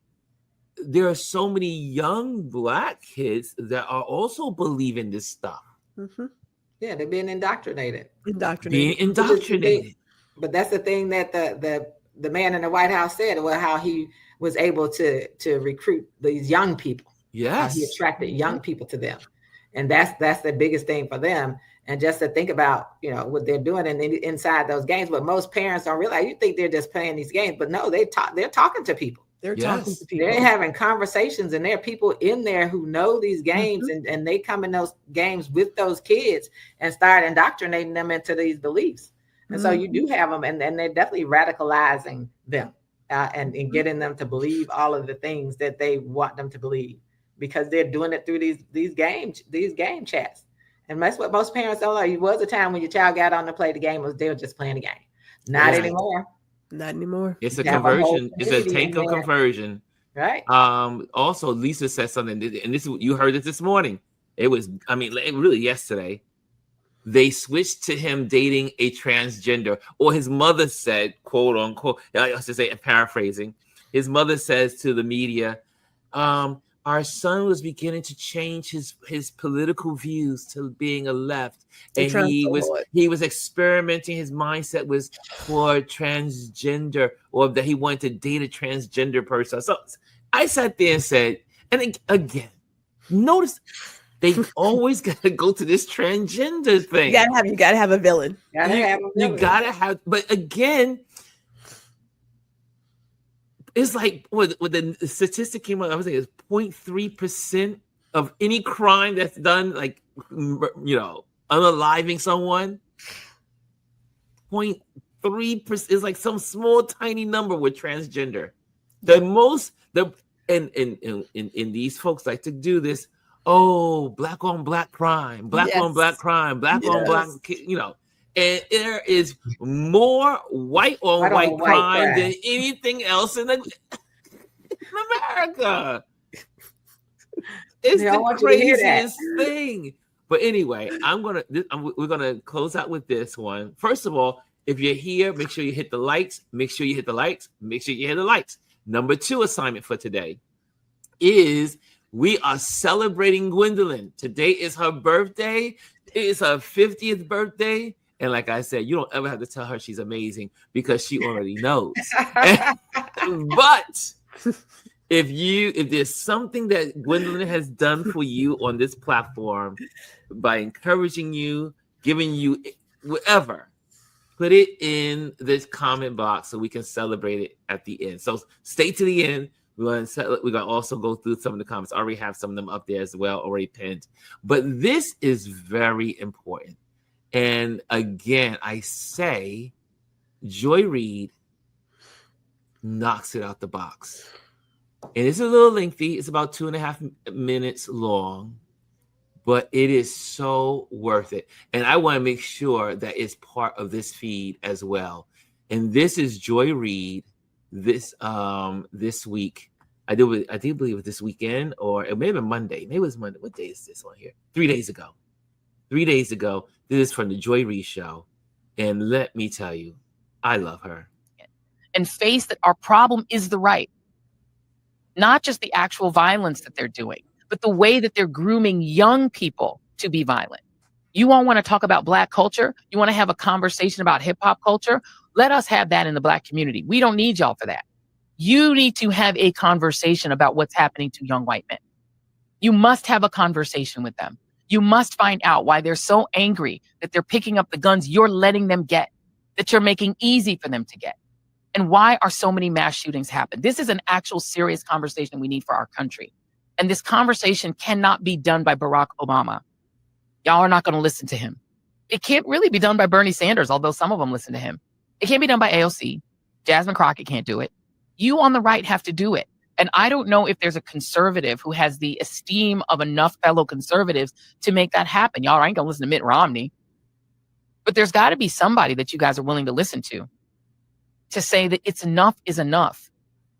There are so many young Black kids that are also believing this stuff. Yeah, they're being indoctrinated. Being indoctrinated. But that's the thing that the man in the White House said, well, how he was able to recruit these young people. Yes. How he attracted young people to them. And that's the biggest thing for them. And just to think about, what they're doing inside those games. But most parents don't realize, you think they're just playing these games, but no, they're talking to people. They're talking to people. They're having conversations, and there are people in there who know these games, and they come in those games with those kids and start indoctrinating them into these beliefs. And so you do have them, and they're definitely radicalizing them and getting them to believe all of the things that they want them to believe, because they're doing it through these game chats. And that's what most parents don't know. It was a time when your child got on to play the game, they were just playing the game. Not anymore. Not anymore. It's a conversion. It's a take of conversion. Right. Also, Lisa said something, and this you heard it this morning. It was, really yesterday. They switched to him dating a transgender, or his mother said, quote unquote, I have to say, paraphrasing. His mother says to the media, our son was beginning to change his political views to being a left, and he was experimenting. His mindset was toward transgender, or that he wanted to date a transgender person. So I sat there and said, and again, notice they always got to go to this transgender thing. You gotta have a villain. You gotta have, but again, it's like what the statistic came out. I was saying it's 0.3% of any crime that's done, like unaliving someone. 0.3% is like some small tiny number with transgender. And these folks like to do this. Oh, black on black crime, black on black crime, black on black, and there is more white on white crime than anything else in America. It's the craziest thing. But anyway, we're gonna close out with this one. First of all, if you're here, make sure you hit the likes. Make sure you hit the likes. Make sure you hit the likes. Number 2 assignment for today is we are celebrating Gwendolyn. Today is her birthday. It is her 50th birthday. And like I said, you don't ever have to tell her she's amazing because she already knows. But if there's something that Gwendolyn has done for you on this platform by encouraging you, giving you whatever, put it in this comment box so we can celebrate it at the end. So stay to the end. We're gonna also go through some of the comments. I already have some of them up there as well, already pinned. But this is very important. And again, I say Joy Reid knocks it out the box. And it's a little lengthy. It's about 2.5 minutes long, but it is so worth it. And I want to make sure that it's part of this feed as well. And this is Joy Reid this week. I do believe it was this weekend, or it may have been Monday. Maybe it was Monday. What day is this on here? 3 days ago. 3 days ago. This is from the Joy Reid Show. And let me tell you, I love her. And face that our problem is the right. Not just the actual violence that they're doing, but the way that they're grooming young people to be violent. You all want to talk about Black culture? You want to have a conversation about hip hop culture? Let us have that in the Black community. We don't need y'all for that. You need to have a conversation about what's happening to young white men. You must have a conversation with them. You must find out why they're so angry that they're picking up the guns you're letting them get, that you're making easy for them to get. And why are so many mass shootings happen? This is an actual serious conversation we need for our country. And this conversation cannot be done by Barack Obama. Y'all are not going to listen to him. It can't really be done by Bernie Sanders, although some of them listen to him. It can't be done by AOC. Jasmine Crockett can't do it. You on the right have to do it. And I don't know if there's a conservative who has the esteem of enough fellow conservatives to make that happen. Y'all ain't going to listen to Mitt Romney. But there's got to be somebody that you guys are willing to listen to say that it's enough is enough.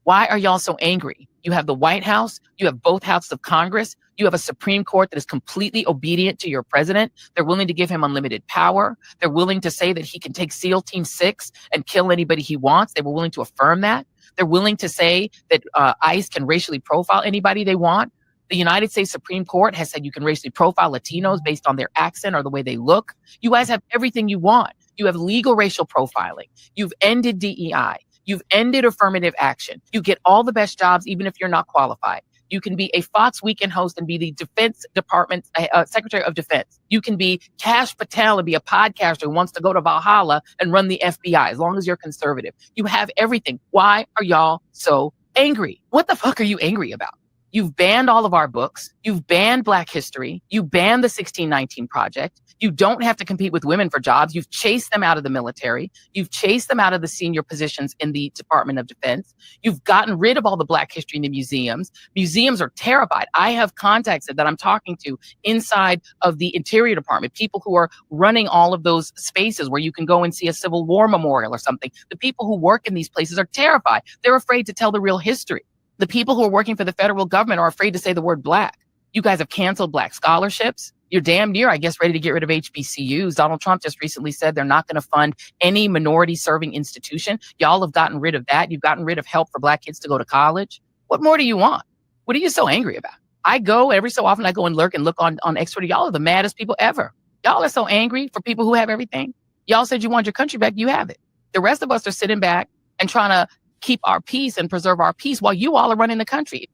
Why are y'all so angry? You have the White House. You have both houses of Congress. You have a Supreme Court that is completely obedient to your president. They're willing to give him unlimited power. They're willing to say that he can take SEAL Team 6 and kill anybody he wants. They were willing to affirm that. They're willing to say that ICE can racially profile anybody they want. The United States Supreme Court has said you can racially profile Latinos based on their accent or the way they look. You guys have everything you want. You have legal racial profiling. You've ended DEI. You've ended affirmative action. You get all the best jobs, even if you're not qualified. You can be a Fox Weekend host and be the Defense Department Secretary of Defense. You can be Kash Patel and be a podcaster who wants to go to Valhalla and run the FBI, as long as you're conservative. You have everything. Why are y'all so angry? What the fuck are you angry about? You've banned all of our books. You've banned Black history. You banned the 1619 Project. You don't have to compete with women for jobs. You've chased them out of the military. You've chased them out of the senior positions in the Department of Defense. You've gotten rid of all the Black history in the museums. Museums are terrified. I have contacts that I'm talking to inside of the Interior Department, people who are running all of those spaces where you can go and see a Civil War memorial or something. The people who work in these places are terrified. They're afraid to tell the real history. The people who are working for the federal government are afraid to say the word Black. You guys have canceled Black scholarships. You're damn near, I guess, ready to get rid of HBCUs. Donald Trump just recently said they're not going to fund any minority serving institution. Y'all have gotten rid of that. You've gotten rid of help for Black kids to go to college. What more do you want? What are you so angry about? I go every so often, I go and look on X Twitter. Y'all are the maddest people ever. Y'all are so angry for people who have everything. Y'all said you want your country back. You have it. The rest of us are sitting back and trying to keep our peace and preserve our peace while you all are running the country.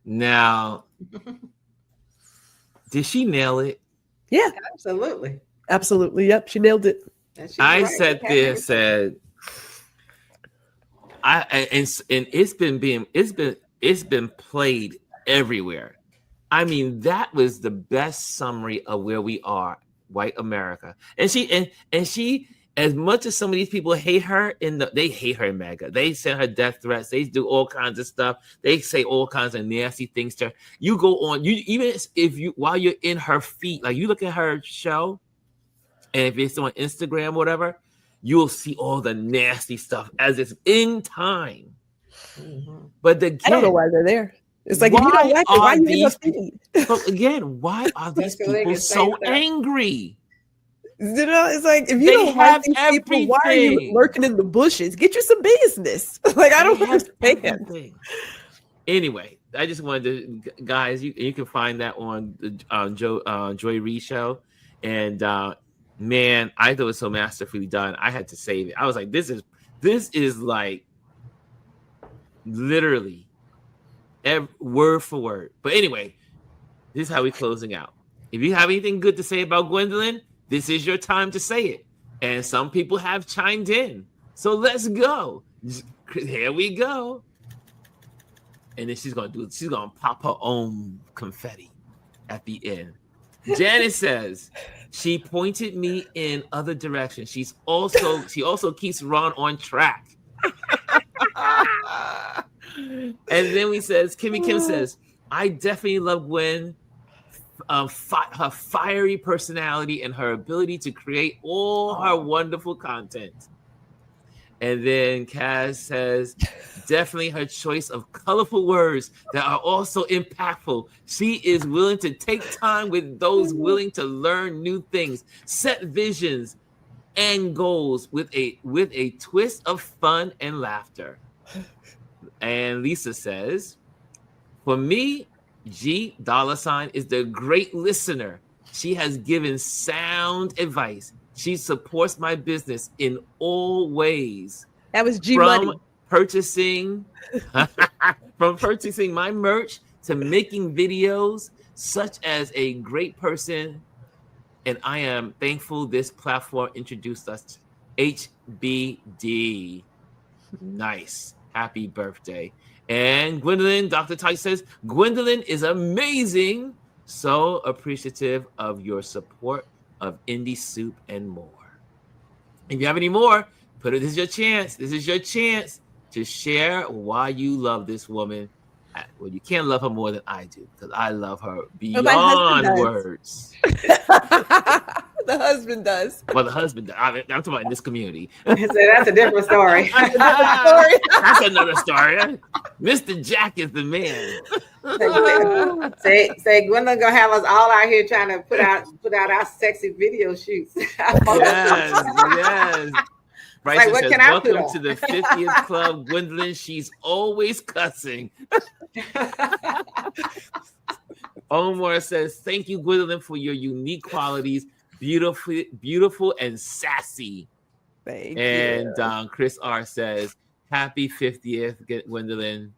Now, did she nail it? Yeah, absolutely. Yep, she nailed it. I said this, and it's been played everywhere. I mean, that was the best summary of where we are, white America. And she, as much as some of these people hate her they hate her in MAGA. They send her death threats. They do all kinds of stuff. They say all kinds of nasty things to her. You go on, while you're in her feed, like you look at her show, and if it's on Instagram, whatever, you'll see all the nasty stuff as it's in time. Mm-hmm. But again, I don't know why they're there. It's like, if you don't like it, why you in her feed? But again, why are these people so angry? You know, it's like, if you don't like these people, why are you lurking in the bushes? Get you some business. Like, I don't understand. Anyway, I just wanted to, guys, you can find that on the Joy Reid show. And man, I thought it was so masterfully done. I had to save it. I was like, this is like literally word for word. But anyway, this is how we're closing out. If you have anything good to say about Gwendolyn, this is your time to say it. And some people have chimed in. So let's go. Here we go. And then she's gonna pop her own confetti at the end. Janet says she pointed me in other directions. She also keeps Ron on track. And then Kimmy Kim says, I definitely love Gwen, her fiery personality and her ability to create all her wonderful content. And then Kaz says, definitely her choice of colorful words that are also impactful. She is willing to take time with those willing to learn new things, set visions and goals with a twist of fun and laughter. And Lisa says, for me, G $ is the great listener. She has given sound advice. She supports my business in all ways. That was G Money. From purchasing my merch to making videos, such as a great person. And I am thankful this platform introduced us to HBD. Nice. Happy birthday. And Gwendolyn, Dr. Tice says, Gwendolyn is amazing. So appreciative of your support of Indie Soup and more. If you have any more, this is your chance. This is your chance to share why you love this woman. Well, you can't love her more than I do, because I love her beyond words. The husband does. Well, the husband does. I'm talking about in this community. So that's a different story. That's another story. Mr. Jack is the man. Say Gwendolyn gonna have us all out here trying to put out our sexy video shoots. Yes. Bryson like, says, welcome to the 50th club, Gwendolyn. She's always cussing. Omar says, thank you, Gwendolyn, for your unique qualities. Beautiful and sassy. Thank you. And Chris R says, happy 50th, Gwendolyn.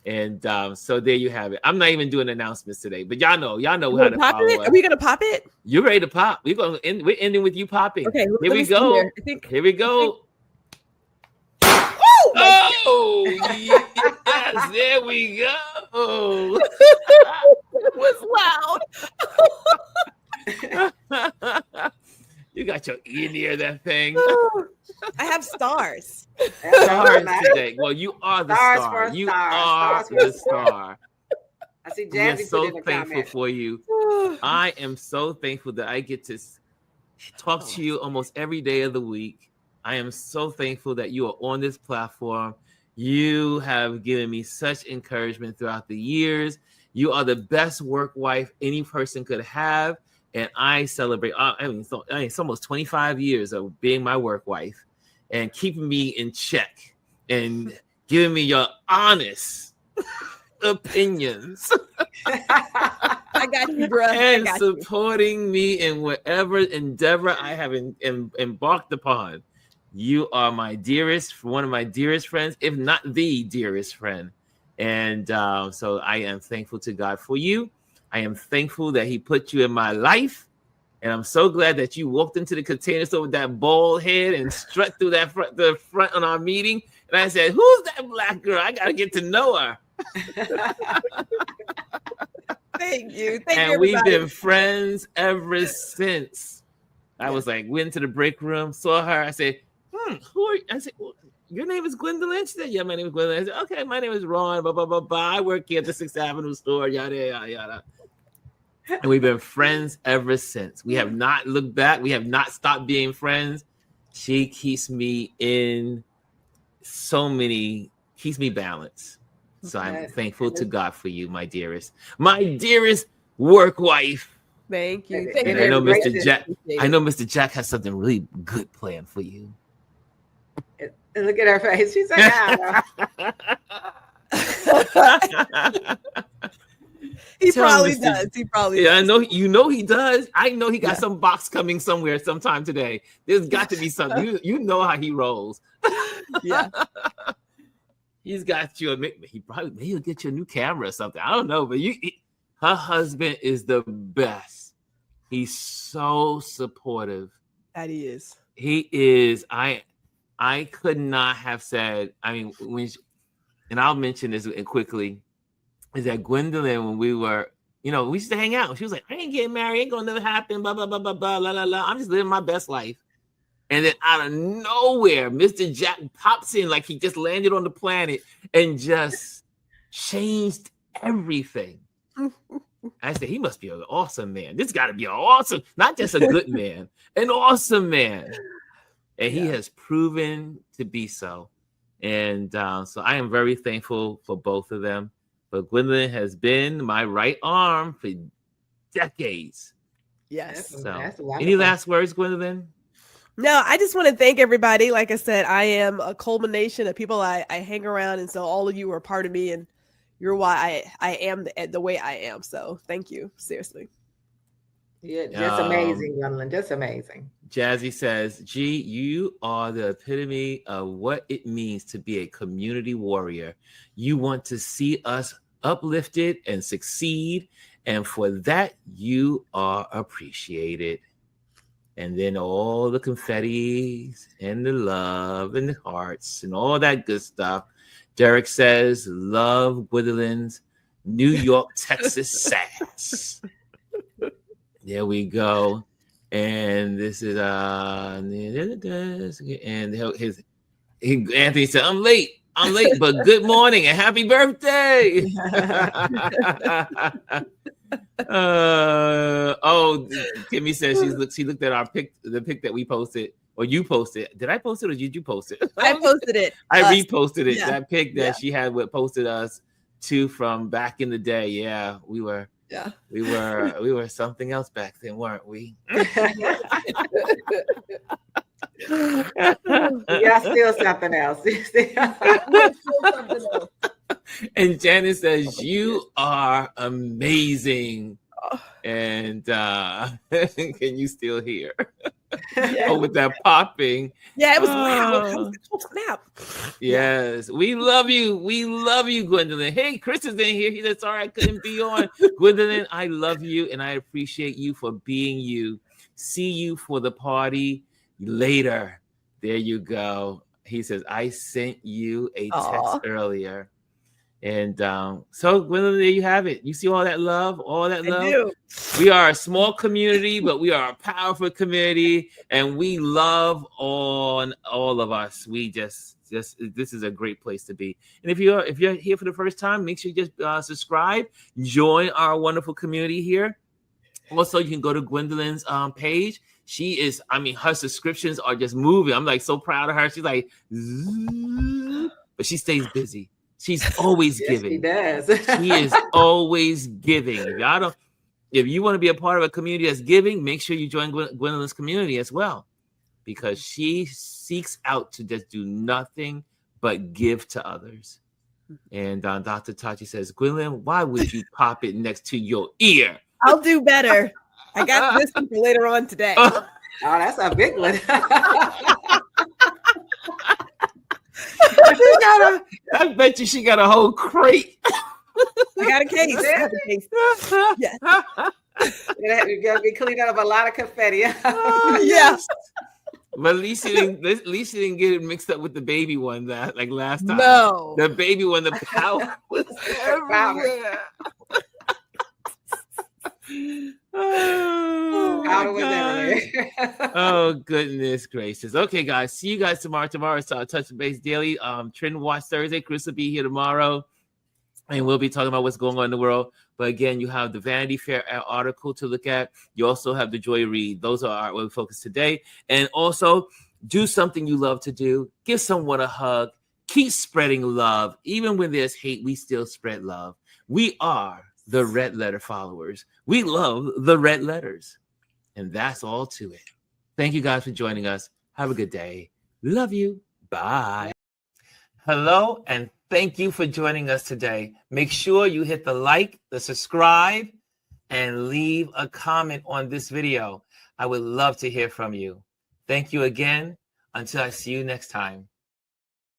And so there you have it. I'm not even doing announcements today, but y'all know how to follow us. Are we gonna pop it? You're ready to pop. We're ending with you popping. Okay, here we go. Here we go. Oh, yes, there we go. It was loud. You got your ear near that thing. I have stars. Stars today. Well, you are the star. You are the star. I see Jazzy. We're so thankful for you. I am so thankful that I get to talk to you almost every day of the week. I am so thankful that you are on this platform. You have given me such encouragement throughout the years. You are the best work wife any person could have. And I celebrate, it's almost 25 years of being my work wife and keeping me in check and giving me your honest opinions. I got you, bro. And supporting me in whatever endeavor I have embarked upon. You are my dearest, one of my dearest friends, if not the dearest friend. And so I am thankful to God for you. I am thankful that he put you in my life. And I'm so glad that you walked into the Container Store with that bald head and strut through the front on our meeting. And I said, who's that black girl? I got to get to know her. Thank you. And we've been friends ever since. I was like, went into the break room, saw her. I said, who are you? I said, well, your name is Gwendolyn? She said, yeah, my name is Gwendolyn. I said, okay, my name is Ron, blah, blah, blah, blah. I work here at the 6th Avenue store, yada, yada, yada. And we've been friends ever since. We have not looked back. We have not stopped being friends. She keeps me in keeps me balanced. So I'm thankful to God for you, my dearest work wife. Thank you. And I know Mr. Jack has something really good planned for you. And look at her face. She's like, He probably does. Yeah, I know he does. I know he got some box coming somewhere sometime today. There's got to be something. You know how he rolls. Yeah. He's got you. He'll get you a new camera or something. I don't know, but her husband is the best. He's so supportive. That he is. He is. I could not have said. I mean, and I'll mention this quickly. Is that Gwendolyn, when we were, we used to hang out. She was like, I ain't getting married. Ain't gonna never happen. Blah blah blah blah blah. La la la. I'm just living my best life. And then out of nowhere, Mr. Jack pops in like he just landed on the planet and just changed everything. I said, he must be an awesome man. This got to be an awesome, not just a good man, an awesome man. And he has proven to be so. And so I am very thankful for both of them. But Gwendolyn has been my right arm for decades. Yes. So, any last words, Gwendolyn? No, I just want to thank everybody. Like I said, I am a culmination of people I hang around. And so all of you are part of me. And you're why I am the way I am. So thank you. Seriously. Yeah, just amazing, Gwendolyn. Just amazing. Jazzy says, G, you are the epitome of what it means to be a community warrior. You want to see us uplifted and succeed. And for that, you are appreciated. And then all the confetti and the love and the hearts and all that good stuff. Derek says, love Gwendolyn's New York, Texas sass. There we go. And this is and Anthony said, I'm late, but good morning and happy birthday. Kimmy says she looked at the pic that we posted, or you posted. Did I post it or did you post it? I posted it. I reposted it. Yeah. That pic that she had posted us to from back in the day. Yeah, we were something else back then, weren't we? Yeah, still something else. And Janice says, you are amazing. And can you still hear? Yeah. Oh, with that popping. Yeah, it was loud. Snap. Yes, we love you. We love you, Gwendolyn. Hey, Chris is in here. He said, sorry, I couldn't be on. Gwendolyn, I love you and I appreciate you for being you. See you for the party later. There you go. He says, I sent you a text earlier. And so, Gwendolyn, there you have it. You see all that love, I do. We are a small community, but we are a powerful community, and we love all of us. We just this is a great place to be. And if you're here for the first time, make sure you just subscribe, join our wonderful community here. Also, you can go to Gwendolyn's page. She is, her subscriptions are just moving. I'm like so proud of her. She's like, but she stays busy. She's always giving. She does. She is always giving. If you want to be a part of a community that's giving, make sure you join Gwendolyn's community as well, because she seeks out to just do nothing but give to others. And Dr. Tachi says, Gwendolyn, why would you pop it next to your ear? I'll do better. I got this for later on today. Oh, that's a big one. I bet you she got a whole crate. I got a case. Yes. You're gonna be cleaning up a lot of confetti. Yes. But at least you didn't get it mixed up with the baby one that like last time. No. The baby one, the powder was everywhere. Oh, goodness gracious. Okay, guys. See you guys tomorrow. Tomorrow is our Touch Base Daily. Trend Watch Thursday. Chris will be here tomorrow. And we'll be talking about what's going on in the world. But again, you have the Vanity Fair article to look at. You also have the Joy Read. Those are where we focus today. And also, do something you love to do. Give someone a hug. Keep spreading love. Even when there's hate, we still spread love. We are the red letter followers. We love the red letters. And that's all to it. Thank you guys for joining us. Have a good day. Love you. Bye. Hello, and thank you for joining us today. Make sure you hit the like, the subscribe, and leave a comment on this video. I would love to hear from you. Thank you again. Until I see you next time.